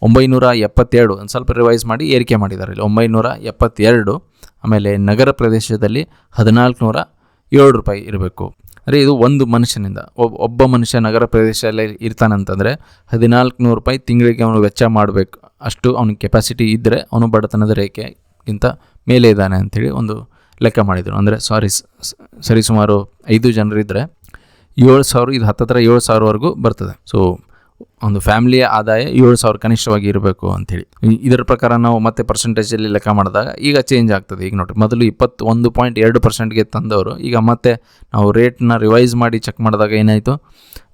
972, ಒಂದು ಸ್ವಲ್ಪ ರಿವೈಸ್ ಮಾಡಿ ಏರಿಕೆ ಮಾಡಿದ್ದಾರೆ ಇಲ್ಲಿ 972. ಆಮೇಲೆ ನಗರ ಪ್ರದೇಶದಲ್ಲಿ 1407 ರೂಪಾಯಿ ಇರಬೇಕು. ಅಂದರೆ ಇದು ಒಂದು ಮನುಷ್ಯನಿಂದ, ಒಬ್ಬ ಮನುಷ್ಯ ನಗರ ಪ್ರದೇಶದಲ್ಲಿ ಇರ್ತಾನಂತಂದರೆ 1400 ರೂಪಾಯಿ ತಿಂಗಳಿಗೆ ಅವನು ವೆಚ್ಚ ಮಾಡಬೇಕು. ಅಷ್ಟು ಅವನಿಗೆ ಕೆಪಾಸಿಟಿ ಇದ್ದರೆ ಅವನು ಬಡತನದ ರೇಖೆಗಿಂತ ಮೇಲೆ ಇದ್ದಾನೆ ಅಂಥೇಳಿ ಒಂದು ಲೆಕ್ಕ ಮಾಡಿದರು. ಅಂದರೆ ಸರಿಸುಮಾರು 5 ಜನರಿದ್ದರೆ 7000, ಇದು ಹತ್ತಿರ 7000ವರೆಗೂ ಬರ್ತದೆ. ಸೊ ಒಂದು ಫ್ಯಾಮಿಲಿಯ ಆದಾಯ 7,000 ಕನಿಷ್ಠವಾಗಿ ಇರಬೇಕು ಅಂಥೇಳಿ. ಇದರ ಪ್ರಕಾರ ನಾವು ಮತ್ತೆ ಪರ್ಸೆಂಟೇಜಲ್ಲಿ ಲೆಕ್ಕ ಮಾಡಿದಾಗ ಈಗ ಚೇಂಜ್ ಆಗ್ತದೆ. ಈಗ ನೋಡಿರಿ, ಮೊದಲು 21.2%ಗೆ ತಂದವರು ಈಗ ಮತ್ತೆ ನಾವು ರೇಟ್ನ ರಿವೈಸ್ ಮಾಡಿ ಚೆಕ್ ಮಾಡಿದಾಗ ಏನಾಯಿತು,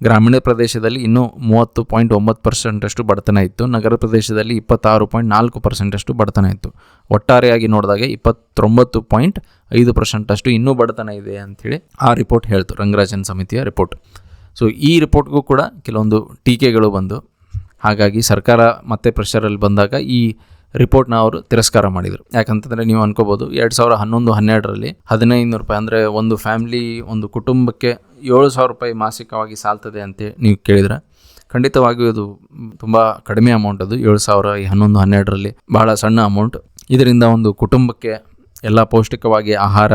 ಗ್ರಾಮೀಣ ಪ್ರದೇಶದಲ್ಲಿ ಇನ್ನೂ 30.9% ಬಡತನ ಇತ್ತು, ನಗರ ಪ್ರದೇಶದಲ್ಲಿ 26.4% ಬಡತನ ಇತ್ತು. ಒಟ್ಟಾರೆಯಾಗಿ ನೋಡಿದಾಗ 29.5% ಇನ್ನೂ ಬಡತನ ಇದೆ ಅಂಥೇಳಿ ಆ ರಿಪೋರ್ಟ್ ಹೇಳ್ತು, ರಂಗರಾಜನ್ ಸಮಿತಿಯ ರಿಪೋರ್ಟ್. ಸೊ ಈ ರಿಪೋರ್ಟ್ಗೂ ಕೂಡ ಕೆಲವೊಂದು ಟೀಕೆಗಳು ಬಂದು, ಹಾಗಾಗಿ ಸರ್ಕಾರ ಮತ್ತೆ ಪ್ರೆಷರಲ್ಲಿ ಬಂದಾಗ ಈ ರಿಪೋರ್ಟ್ನ ಅವರು ತಿರಸ್ಕಾರ ಮಾಡಿದರು. ಯಾಕಂತಂದರೆ ನೀವು ಅನ್ಕೋಬೋದು 2011-12ರಲ್ಲಿ 1,500 ರೂಪಾಯಿ ಅಂದರೆ ಒಂದು ಫ್ಯಾಮ್ಲಿ, ಒಂದು ಕುಟುಂಬಕ್ಕೆ 7,000 ರೂಪಾಯಿ ಮಾಸಿಕವಾಗಿ ಸಾಲ್ತದೆ ಅಂತ ನೀವು ಕೇಳಿದರೆ ಖಂಡಿತವಾಗಿಯೂ ಇದು ತುಂಬ ಕಡಿಮೆ ಅಮೌಂಟ್. ಅದು 7,000 ಈ 11-12ರಲ್ಲಿ ಬಹಳ ಸಣ್ಣ ಅಮೌಂಟ್. ಇದರಿಂದ ಒಂದು ಕುಟುಂಬಕ್ಕೆ ಎಲ್ಲ ಪೌಷ್ಟಿಕವಾಗಿ ಆಹಾರ,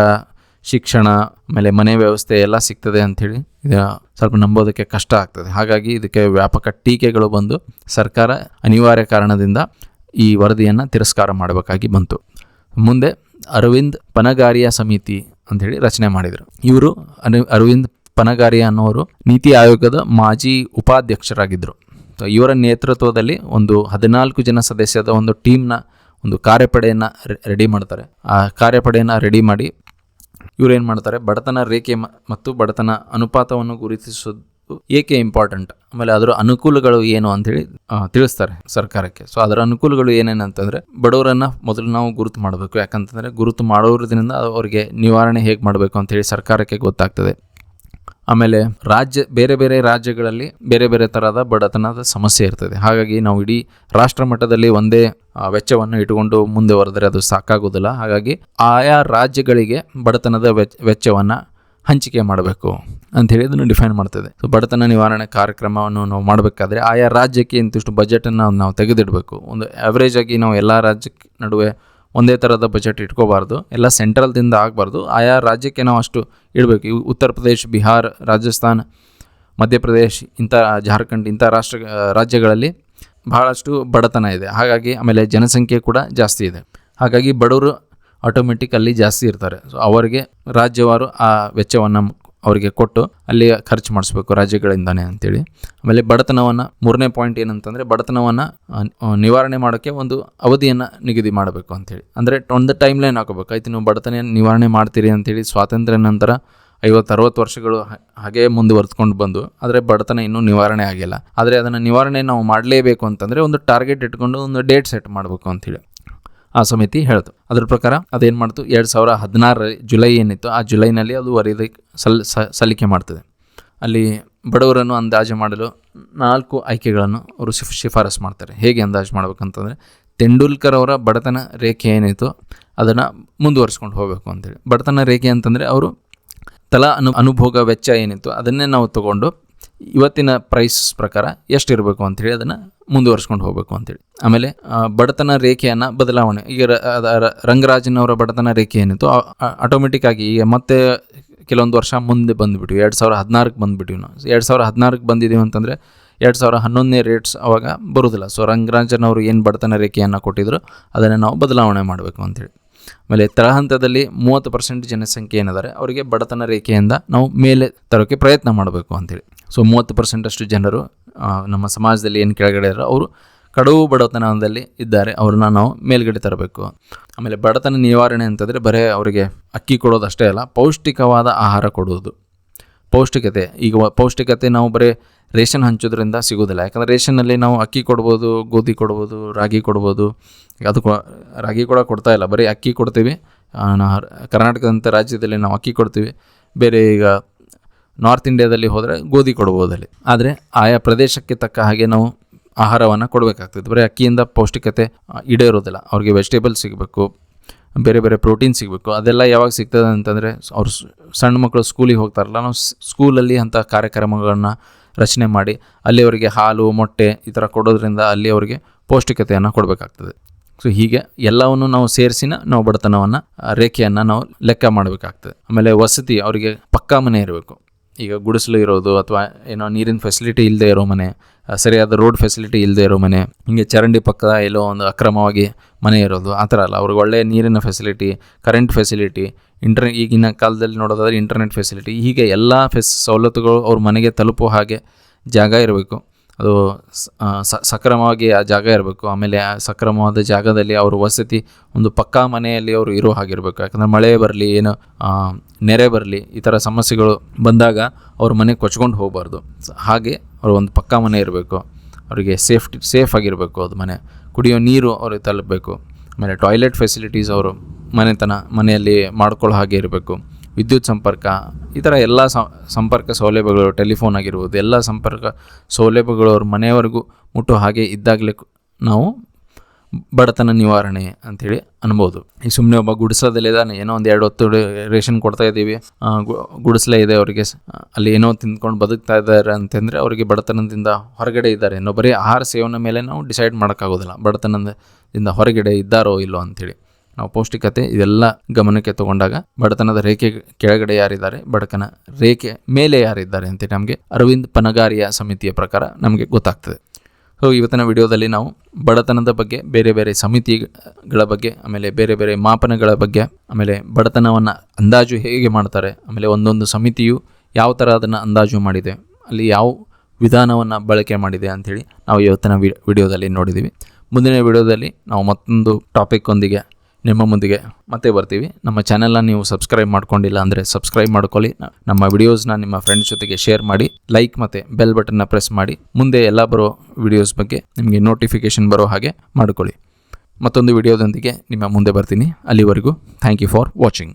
ಶಿಕ್ಷಣ, ಆಮೇಲೆ ಮನೆ ವ್ಯವಸ್ಥೆ ಎಲ್ಲ ಸಿಗ್ತದೆ ಅಂಥೇಳಿ ಇದು ಸ್ವಲ್ಪ ನಂಬೋದಕ್ಕೆ ಕಷ್ಟ ಆಗ್ತದೆ. ಹಾಗಾಗಿ ಇದಕ್ಕೆ ವ್ಯಾಪಕ ಟೀಕೆಗಳು ಬಂದು ಸರ್ಕಾರ ಅನಿವಾರ್ಯ ಕಾರಣದಿಂದ ಈ ವರದಿಯನ್ನು ತಿರಸ್ಕಾರ ಮಾಡಬೇಕಾಗಿ ಬಂತು. ಮುಂದೆ ಅರವಿಂದ್ ಪನಗಾರಿಯಾ ಸಮಿತಿ ಅಂಥೇಳಿ ರಚನೆ ಮಾಡಿದರು. ಇವರು ಅರವಿಂದ್ ಪನಗಾರಿಯಾ ಅನ್ನೋರು ನೀತಿ ಆಯೋಗದ ಮಾಜಿ ಉಪಾಧ್ಯಕ್ಷರಾಗಿದ್ದರು. ಸೊ ಇವರ ನೇತೃತ್ವದಲ್ಲಿ ಒಂದು 14 ಜನ ಸದಸ್ಯದ ಒಂದು ಟೀಮ್ನ ಒಂದು ಕಾರ್ಯಪಡೆಯನ್ನು ರೆಡಿ ಮಾಡ್ತಾರೆ. ಆ ಕಾರ್ಯಪಡೆಯನ್ನು ರೆಡಿ ಮಾಡಿ ಇವರೇನು ಮಾಡ್ತಾರೆ, ಬಡತನ ರೇಖೆ ಮತ್ತು ಬಡತನ ಅನುಪಾತವನ್ನು ಗುರುತಿಸೋದು ಏಕೆ ಇಂಪಾರ್ಟೆಂಟ್, ಆಮೇಲೆ ಅದರ ಅನುಕೂಲಗಳು ಏನು ಅಂಥೇಳಿ ತಿಳಿಸ್ತಾರೆ ಸರ್ಕಾರಕ್ಕೆ. ಸೊ ಅದರ ಅನುಕೂಲಗಳು ಏನೇನಂತಂದರೆ, ಬಡವರನ್ನು ಮೊದಲು ನಾವು ಗುರುತು ಮಾಡಬೇಕು. ಯಾಕಂತಂದರೆ ಗುರುತು ಮಾಡೋದ್ರಿಂದ ಅವರಿಗೆ ನಿವಾರಣೆ ಹೇಗೆ ಮಾಡಬೇಕು ಅಂಥೇಳಿ ಸರ್ಕಾರಕ್ಕೆ ಗೊತ್ತಾಗ್ತದೆ. ಆಮೇಲೆ ಬೇರೆ ಬೇರೆ ರಾಜ್ಯಗಳಲ್ಲಿ ಬೇರೆ ಬೇರೆ ಥರದ ಬಡತನದ ಸಮಸ್ಯೆ ಇರ್ತದೆ. ಹಾಗಾಗಿ ನಾವು ಇಡೀ ರಾಷ್ಟ್ರ ಮಟ್ಟದಲ್ಲಿ ಒಂದೇ ವೆಚ್ಚವನ್ನು ಇಟ್ಟುಕೊಂಡು ಮುಂದೆ ಬರೆದರೆ ಅದು ಸಾಕಾಗೋದಿಲ್ಲ. ಹಾಗಾಗಿ ಆಯಾ ರಾಜ್ಯಗಳಿಗೆ ಬಡತನದ ವೆಚ್ಚವನ್ನು ಹಂಚಿಕೆ ಮಾಡಬೇಕು ಅಂಥೇಳಿ ಅದನ್ನು ಡಿಫೈನ್ ಮಾಡ್ತದೆ. ಸೊ ಬಡತನ ನಿವಾರಣೆ ಕಾರ್ಯಕ್ರಮವನ್ನು ನಾವು ಮಾಡಬೇಕಾದ್ರೆ ಆಯಾ ರಾಜ್ಯಕ್ಕೆ ಇಂತಿಷ್ಟು ಬಜೆಟನ್ನು ನಾವು ತೆಗೆದಿಡಬೇಕು. ಒಂದು ಆ್ಯಾವ್ರೇಜ್ ಆಗಿ ನಾವು ಎಲ್ಲ ರಾಜ್ಯಕ್ಕೆ ನಡುವೆ ಒಂದೇ ಥರದ ಬಜೆಟ್ ಇಟ್ಕೋಬಾರ್ದು, ಎಲ್ಲ ಸೆಂಟ್ರಲ್ದಿಂದ ಆಗಬಾರ್ದು, ಆಯಾ ರಾಜ್ಯಕ್ಕೆ ನಾವು ಅಷ್ಟು ಇಡಬೇಕು. ಈ ಉತ್ತರ ಪ್ರದೇಶ್, ಬಿಹಾರ್, ರಾಜಸ್ಥಾನ್, ಮಧ್ಯಪ್ರದೇಶ್, ಜಾರ್ಖಂಡ್ ಇಂಥ ರಾಜ್ಯಗಳಲ್ಲಿ ಬಹಳಷ್ಟು ಬಡತನ ಇದೆ. ಹಾಗಾಗಿ ಆಮೇಲೆ ಜನಸಂಖ್ಯೆ ಕೂಡ ಜಾಸ್ತಿ ಇದೆ. ಹಾಗಾಗಿ ಬಡವರು ಆಟೋಮೆಟಿಕ್ ಅಲ್ಲಿ ಜಾಸ್ತಿ ಇರ್ತಾರೆ. ಸೊ ಅವರಿಗೆ ರಾಜ್ಯವಾರು ಆ ವೆಚ್ಚವನ್ನು ಅವರಿಗೆ ಕೊಟ್ಟು ಅಲ್ಲಿ ಖರ್ಚು ಮಾಡಿಸ್ಬೇಕು ರಾಜ್ಯಗಳಿಂದಾನೆ ಅಂತೇಳಿ. ಆಮೇಲೆ ಬಡತನವನ್ನು 3ನೇ ಪಾಯಿಂಟ್ ಏನಂತಂದರೆ, ಬಡತನವನ್ನು ನಿವಾರಣೆ ಮಾಡೋಕ್ಕೆ ಒಂದು ಅವಧಿಯನ್ನು ನಿಗದಿ ಮಾಡಬೇಕು ಅಂಥೇಳಿ. ಅಂದರೆ ಒಂದು ಟೈಮ್ ಲೈನ್ ಹಾಕೋಬೇಕು. ಆಯ್ತು, ನೀವು ಬಡತನ ನಿವಾರಣೆ ಮಾಡ್ತೀರಿ ಅಂಥೇಳಿ ಸ್ವಾತಂತ್ರ್ಯ ನಂತರ 50-60 ವರ್ಷಗಳು ಹಾಗೇ ಮುಂದುವರೆದುಕೊಂಡು ಬಂದು, ಆದರೆ ಬಡತನ ಇನ್ನೂ ನಿವಾರಣೆ ಆಗಿಲ್ಲ. ಆದರೆ ಅದನ್ನು ನಿವಾರಣೆ ನಾವು ಮಾಡಲೇಬೇಕು ಅಂತಂದರೆ ಒಂದು ಟಾರ್ಗೆಟ್ ಇಟ್ಕೊಂಡು ಒಂದು ಡೇಟ್ ಸೆಟ್ ಮಾಡಬೇಕು ಅಂಥೇಳಿ ಆ ಸಮಿತಿ ಹೇಳ್ತು. ಅದ್ರ ಪ್ರಕಾರ ಅದೇನು ಮಾಡ್ತು, 2016 ಜುಲೈ ಏನಿತ್ತು, ಆ ಜುಲೈನಲ್ಲಿ ಅದು ವರದಿ ಸಲ್ಲಿಕೆ ಮಾಡ್ತದೆ. ಅಲ್ಲಿ ಬಡವರನ್ನು ಅಂದಾಜು ಮಾಡಲು 4 ಆಯ್ಕೆಗಳನ್ನು ಅವರು ಶಿಫಾರಸು ಮಾಡ್ತಾರೆ. ಹೇಗೆ ಅಂದಾಜು ಮಾಡ್ಬೇಕಂತಂದರೆ, ತೆಂಡೂಲ್ಕರ್ ಅವರ ಬಡತನ ರೇಖೆ ಏನಿತ್ತು ಅದನ್ನು ಮುಂದುವರಿಸ್ಕೊಂಡು ಹೋಗಬೇಕು ಅಂತೇಳಿ. ಬಡತನ ರೇಖೆ ಅಂತಂದರೆ ಅವರು ತಲಾ ಅನುಭೋಗ ವೆಚ್ಚ ಏನಿತ್ತು ಅದನ್ನೇ ನಾವು ತೊಗೊಂಡು ಇವತ್ತಿನ ಪ್ರೈಸ್ ಪ್ರಕಾರ ಎಷ್ಟಿರಬೇಕು ಅಂಥೇಳಿ ಅದನ್ನು ಮುಂದುವರ್ಸ್ಕೊಂಡು ಹೋಗಬೇಕು ಅಂಥೇಳಿ. ಆಮೇಲೆ ಬಡತನ ರೇಖೆಯನ್ನು ಬದಲಾವಣೆ, ಈಗ ರಂಗರಾಜನ್ ಅವರ ಬಡತನ ರೇಖೆ ಏನಿತ್ತು ಆಟೋಮೆಟಿಕ್ ಆಗಿ ಈಗ ಮತ್ತೆ ಕೆಲವೊಂದು ವರ್ಷ ಮುಂದೆ ಬಂದುಬಿಟ್ಟು 2016ಕ್ಕೆ ಬಂದುಬಿಟ್ಟಿವಿ ನಾವು. 2016ಕ್ಕೆ ಬಂದಿದ್ದೀವಿ ಅಂತಂದರೆ 2011ನೇ ರೇಟ್ಸ್ ಅವಾಗ ಬರೋದಿಲ್ಲ. ಸೊ ರಂಗರಾಜನ್ ಅವರು ಏನು ಬಡತನ ರೇಖೆಯನ್ನು ಕೊಟ್ಟಿದ್ರು ಅದನ್ನು ನಾವು ಬದಲಾವಣೆ ಮಾಡಬೇಕು ಅಂಥೇಳಿ. ಆಮೇಲೆ ತಳಹಂತದಲ್ಲಿ 30% ಜನಸಂಖ್ಯೆ ಏನಿದ್ದಾರೆ ಅವರಿಗೆ ಬಡತನ ರೇಖೆಯಿಂದ ನಾವು ಮೇಲೆ ತರೋಕ್ಕೆ ಪ್ರಯತ್ನ ಮಾಡಬೇಕು ಅಂಥೇಳಿ. ಸೊ 30% ಜನರು ನಮ್ಮ ಸಮಾಜದಲ್ಲಿ ಏನು ಕೆಳಗಡೆ ಇರೋ ಅವರು ಕಡುವು ಬಡತನದಲ್ಲಿ ಇದ್ದಾರೆ, ಅವ್ರನ್ನ ನಾವು ಮೇಲ್ಗಡೆ ತರಬೇಕು. ಆಮೇಲೆ ಬಡತನ ನಿವಾರಣೆ ಅಂತಂದರೆ ಬರೀ ಅವರಿಗೆ ಅಕ್ಕಿ ಕೊಡೋದು ಅಷ್ಟೇ ಅಲ್ಲ, ಪೌಷ್ಟಿಕವಾದ ಆಹಾರ ಕೊಡುವುದು. ಪೌಷ್ಟಿಕತೆ, ಈಗ ಪೌಷ್ಟಿಕತೆ ನಾವು ಬರೀ ರೇಷನ್ ಹಂಚೋದ್ರಿಂದ ಸಿಗೋದಿಲ್ಲ. ಯಾಕಂದರೆ ರೇಷನ್ನಲ್ಲಿ ನಾವು ಅಕ್ಕಿ ಕೊಡ್ಬೋದು, ಗೋಧಿ ಕೊಡ್ಬೋದು, ರಾಗಿ ಕೊಡ್ಬೋದು. ಅದು ರಾಗಿ ಕೂಡ ಕೊಡ್ತಾ ಇಲ್ಲ, ಬರೀ ಅಕ್ಕಿ ಕೊಡ್ತೀವಿ. ಕರ್ನಾಟಕದಂಥ ರಾಜ್ಯದಲ್ಲಿ ನಾವು ಅಕ್ಕಿ ಕೊಡ್ತೀವಿ. ಬೇರೆ ಈಗ ನಾರ್ತ್ ಇಂಡಿಯಾದಲ್ಲಿ ಹೋದರೆ ಗೋಧಿ ಕೊಡ್ಬೋದಲ್ಲಿ. ಆದರೆ ಆಯಾ ಪ್ರದೇಶಕ್ಕೆ ತಕ್ಕ ಹಾಗೆ ನಾವು ಆಹಾರವನ್ನು ಕೊಡಬೇಕಾಗ್ತದೆ. ಬರೀ ಅಕ್ಕಿಯಿಂದ ಪೌಷ್ಟಿಕತೆ ಇರೋದಿಲ್ಲ. ಅವ್ರಿಗೆ ವೆಜಿಟೇಬಲ್ಸ್ ಸಿಗಬೇಕು, ಬೇರೆ ಬೇರೆ ಪ್ರೋಟೀನ್ ಸಿಗಬೇಕು. ಅದೆಲ್ಲ ಯಾವಾಗ ಸಿಗ್ತದೆ ಅಂತಂದರೆ ಅವ್ರು ಸಣ್ಣ ಮಕ್ಕಳು ಸ್ಕೂಲಿಗೆ ಹೋಗ್ತಾರಲ್ಲ, ನಾವು ಸ್ಕೂಲಲ್ಲಿ ಅಂಥ ಕಾರ್ಯಕ್ರಮಗಳನ್ನು ರಚನೆ ಮಾಡಿ ಅಲ್ಲಿ ಅವರಿಗೆ ಹಾಲು, ಮೊಟ್ಟೆ ಈ ಥರ ಕೊಡೋದ್ರಿಂದ ಅಲ್ಲಿ ಅವರಿಗೆ ಪೌಷ್ಟಿಕತೆಯನ್ನು ಕೊಡಬೇಕಾಗ್ತದೆ. ಸೊ ಹೀಗೆ ಎಲ್ಲವನ್ನು ನಾವು ಸೇರಿಸಿನ ನಾವು ಬಡತನವನ್ನು ರೇಖೆಯನ್ನು ನಾವು ಲೆಕ್ಕ ಮಾಡಬೇಕಾಗ್ತದೆ. ಆಮೇಲೆ ವಸತಿ, ಅವರಿಗೆ ಪಕ್ಕಾ ಮನೆ ಇರಬೇಕು. ಈಗ ಗುಡಿಸಲು ಇರೋದು ಅಥವಾ ಏನೋ ನೀರಿನ ಫೆಸಿಲಿಟಿ ಇಲ್ಲದೆ ಇರೋ ಮನೆ, ಸರಿಯಾದ ರೋಡ್ ಫೆಸಿಲಿಟಿ ಇಲ್ಲದೆ ಇರೋ ಮನೆ, ಹೀಗೆ ಚರಂಡಿ ಪಕ್ಕದ ಎಲ್ಲೋ ಒಂದು ಅಕ್ರಮವಾಗಿ ಮನೆ ಇರೋದು ಆ ಥರ ಅಲ್ಲ. ಅವ್ರಿಗೆ ಒಳ್ಳೆಯ ನೀರಿನ ಫೆಸಿಲಿಟಿ, ಕರೆಂಟ್ ಫೆಸಿಲಿಟಿ, ಈಗಿನ ಕಾಲದಲ್ಲಿ ನೋಡೋದಾದ್ರೆ ಇಂಟರ್ನೆಟ್ ಫೆಸಿಲಿಟಿ, ಹೀಗೆ ಎಲ್ಲ ಸವಲತ್ತುಗಳು ಅವ್ರ ಮನೆಗೆ ತಲುಪೋ ಹಾಗೆ ಜಾಗ ಇರಬೇಕು. ಅದು ಸಕ್ರಮವಾಗಿ ಆ ಜಾಗ ಇರಬೇಕು. ಆಮೇಲೆ ಆ ಸಕ್ರಮವಾದ ಜಾಗದಲ್ಲಿ ಅವರು ವಸತಿ ಒಂದು ಪಕ್ಕಾ ಮನೆಯಲ್ಲಿ ಅವರು ಇರೋ ಹಾಗಿರಬೇಕು. ಯಾಕಂದರೆ ಮಳೆ ಬರಲಿ, ಏನು ನೆರೆ ಬರಲಿ, ಈ ಥರ ಸಮಸ್ಯೆಗಳು ಬಂದಾಗ ಅವ್ರ ಮನೆ ಕೊಚ್ಕೊಂಡು ಹೋಗಬಾರ್ದು. ಹಾಗೆ ಅವರು ಒಂದು ಪಕ್ಕಾ ಮನೆ ಇರಬೇಕು. ಅವರಿಗೆ ಸೇಫ್ ಆಗಿರಬೇಕು. ಅದು ಕುಡಿಯೋ ನೀರು ಅವ್ರಿಗೆ ತಲುಪಬೇಕು. ಆಮೇಲೆ ಟಾಯ್ಲೆಟ್ ಫೆಸಿಲಿಟೀಸ್ ಅವರು ಮನೆಯಲ್ಲಿ ಮಾಡ್ಕೊಳ್ಳೋ ಹಾಗೆ ಇರಬೇಕು. ವಿದ್ಯುತ್ ಸಂಪರ್ಕ, ಈ ಥರ ಎಲ್ಲ ಸಂಪರ್ಕ ಸೌಲಭ್ಯಗಳು, ಟೆಲಿಫೋನ್ ಆಗಿರ್ಬೋದು, ಎಲ್ಲ ಸಂಪರ್ಕ ಸೌಲಭ್ಯಗಳು ಅವ್ರ ಮನೆಯವರೆಗೂ ಮುಟ್ಟೋ ಹಾಗೆ ಇದ್ದಾಗಲೇ ನಾವು ಬಡತನ ನಿವಾರಣೆ ಅಂಥೇಳಿ ಅನ್ಬೋದು. ಈ ಸುಮ್ಮನೆ ಒಬ್ಬ ಗುಡಿಸೋದಲ್ಲಿದ್ದಾನೆ, ಏನೋ ಒಂದು 2 ಹೊತ್ತು ರೇಷನ್ ಕೊಡ್ತಾ ಇದ್ದೀವಿ, ಗುಡಿಸಲೇ ಇದೆ ಅವರಿಗೆ, ಅಲ್ಲಿ ಏನೋ ತಿಂದ್ಕೊಂಡು ಬದುಕ್ತಾ ಇದ್ದಾರೆ ಅಂತಂದರೆ ಅವರಿಗೆ ಬಡತನದಿಂದ ಹೊರಗಡೆ ಇದ್ದಾರೆ. ಬರೀ ಆಹಾರ ಸೇವನೆ ಮೇಲೆ ನಾವು ಡಿಸೈಡ್ ಮಾಡೋಕ್ಕಾಗೋದಿಲ್ಲ ಬಡತನದಿಂದ ಹೊರಗಡೆ ಇದ್ದಾರೋ ಇಲ್ಲೋ ಅಂಥೇಳಿ. ನಾವು ಪೌಷ್ಟಿಕತೆ ಇದೆಲ್ಲ ಗಮನಕ್ಕೆ ತಗೊಂಡಾಗ ಬಡತನದ ರೇಖೆ ಕೆಳಗಡೆ ಯಾರಿದ್ದಾರೆ, ಬಡತನ ರೇಖೆ ಮೇಲೆ ಯಾರಿದ್ದಾರೆ ಅಂತ ನಮಗೆ ಅರವಿಂದ್ ಪನಗಾರಿಯಾ ಸಮಿತಿಯ ಪ್ರಕಾರ ನಮಗೆ ಗೊತ್ತಾಗ್ತದೆ. ಸೊ ಇವತ್ತಿನ ವಿಡಿಯೋದಲ್ಲಿ ನಾವು ಬಡತನದ ಬಗ್ಗೆ, ಬೇರೆ ಬೇರೆ ಸಮಿತಿಗಳ ಬಗ್ಗೆ, ಆಮೇಲೆ ಬೇರೆ ಬೇರೆ ಮಾಪನಗಳ ಬಗ್ಗೆ, ಆಮೇಲೆ ಬಡತನವನ್ನು ಅಂದಾಜು ಹೇಗೆ ಮಾಡ್ತಾರೆ, ಆಮೇಲೆ ಒಂದೊಂದು ಸಮಿತಿಯು ಯಾವ ಥರ ಅದನ್ನು ಅಂದಾಜು ಮಾಡಿದೆ, ಅಲ್ಲಿ ಯಾವ ವಿಧಾನವನ್ನು ಬಳಕೆ ಮಾಡಿದೆ ಅಂಥೇಳಿ ನಾವು ಇವತ್ತಿನ ವಿಡಿಯೋದಲ್ಲಿ ನೋಡಿದ್ದೀವಿ. ಮುಂದಿನ ವಿಡಿಯೋದಲ್ಲಿ ನಾವು ಮತ್ತೊಂದು ಟಾಪಿಕ್ ಒಂದಿಗೆ ನಿಮ್ಮ ಮುಂದಿಗೆ ಮತ್ತೆ ಬರ್ತೀವಿ. ನಮ್ಮ ಚಾನೆಲ್ನ ನೀವು ಸಬ್ಸ್ಕ್ರೈಬ್ ಮಾಡ್ಕೊಂಡಿಲ್ಲ ಅಂದರೆ ಸಬ್ಸ್ಕ್ರೈಬ್ ಮಾಡ್ಕೊಳ್ಳಿ. ನಮ್ಮ ವಿಡಿಯೋಸ್ನ ನಿಮ್ಮ ಫ್ರೆಂಡ್ಸ್ ಜೊತೆಗೆ ಶೇರ್ ಮಾಡಿ, ಲೈಕ್ ಮತ್ತು ಬೆಲ್ ಬಟನ್ನ ಪ್ರೆಸ್ ಮಾಡಿ. ಮುಂದೆ ಎಲ್ಲ ಬರೋ ವಿಡಿಯೋಸ್ ಬಗ್ಗೆ ನಿಮಗೆ ನೋಟಿಫಿಕೇಷನ್ ಬರೋ ಹಾಗೆ ಮಾಡಿಕೊಳ್ಳಿ. ಮತ್ತೊಂದು ವಿಡಿಯೋದೊಂದಿಗೆ ನಿಮ್ಮ ಮುಂದೆ ಬರ್ತೀನಿ. ಅಲ್ಲಿವರೆಗೂ ಥ್ಯಾಂಕ್ ಯು ಫಾರ್ ವಾಚಿಂಗ್.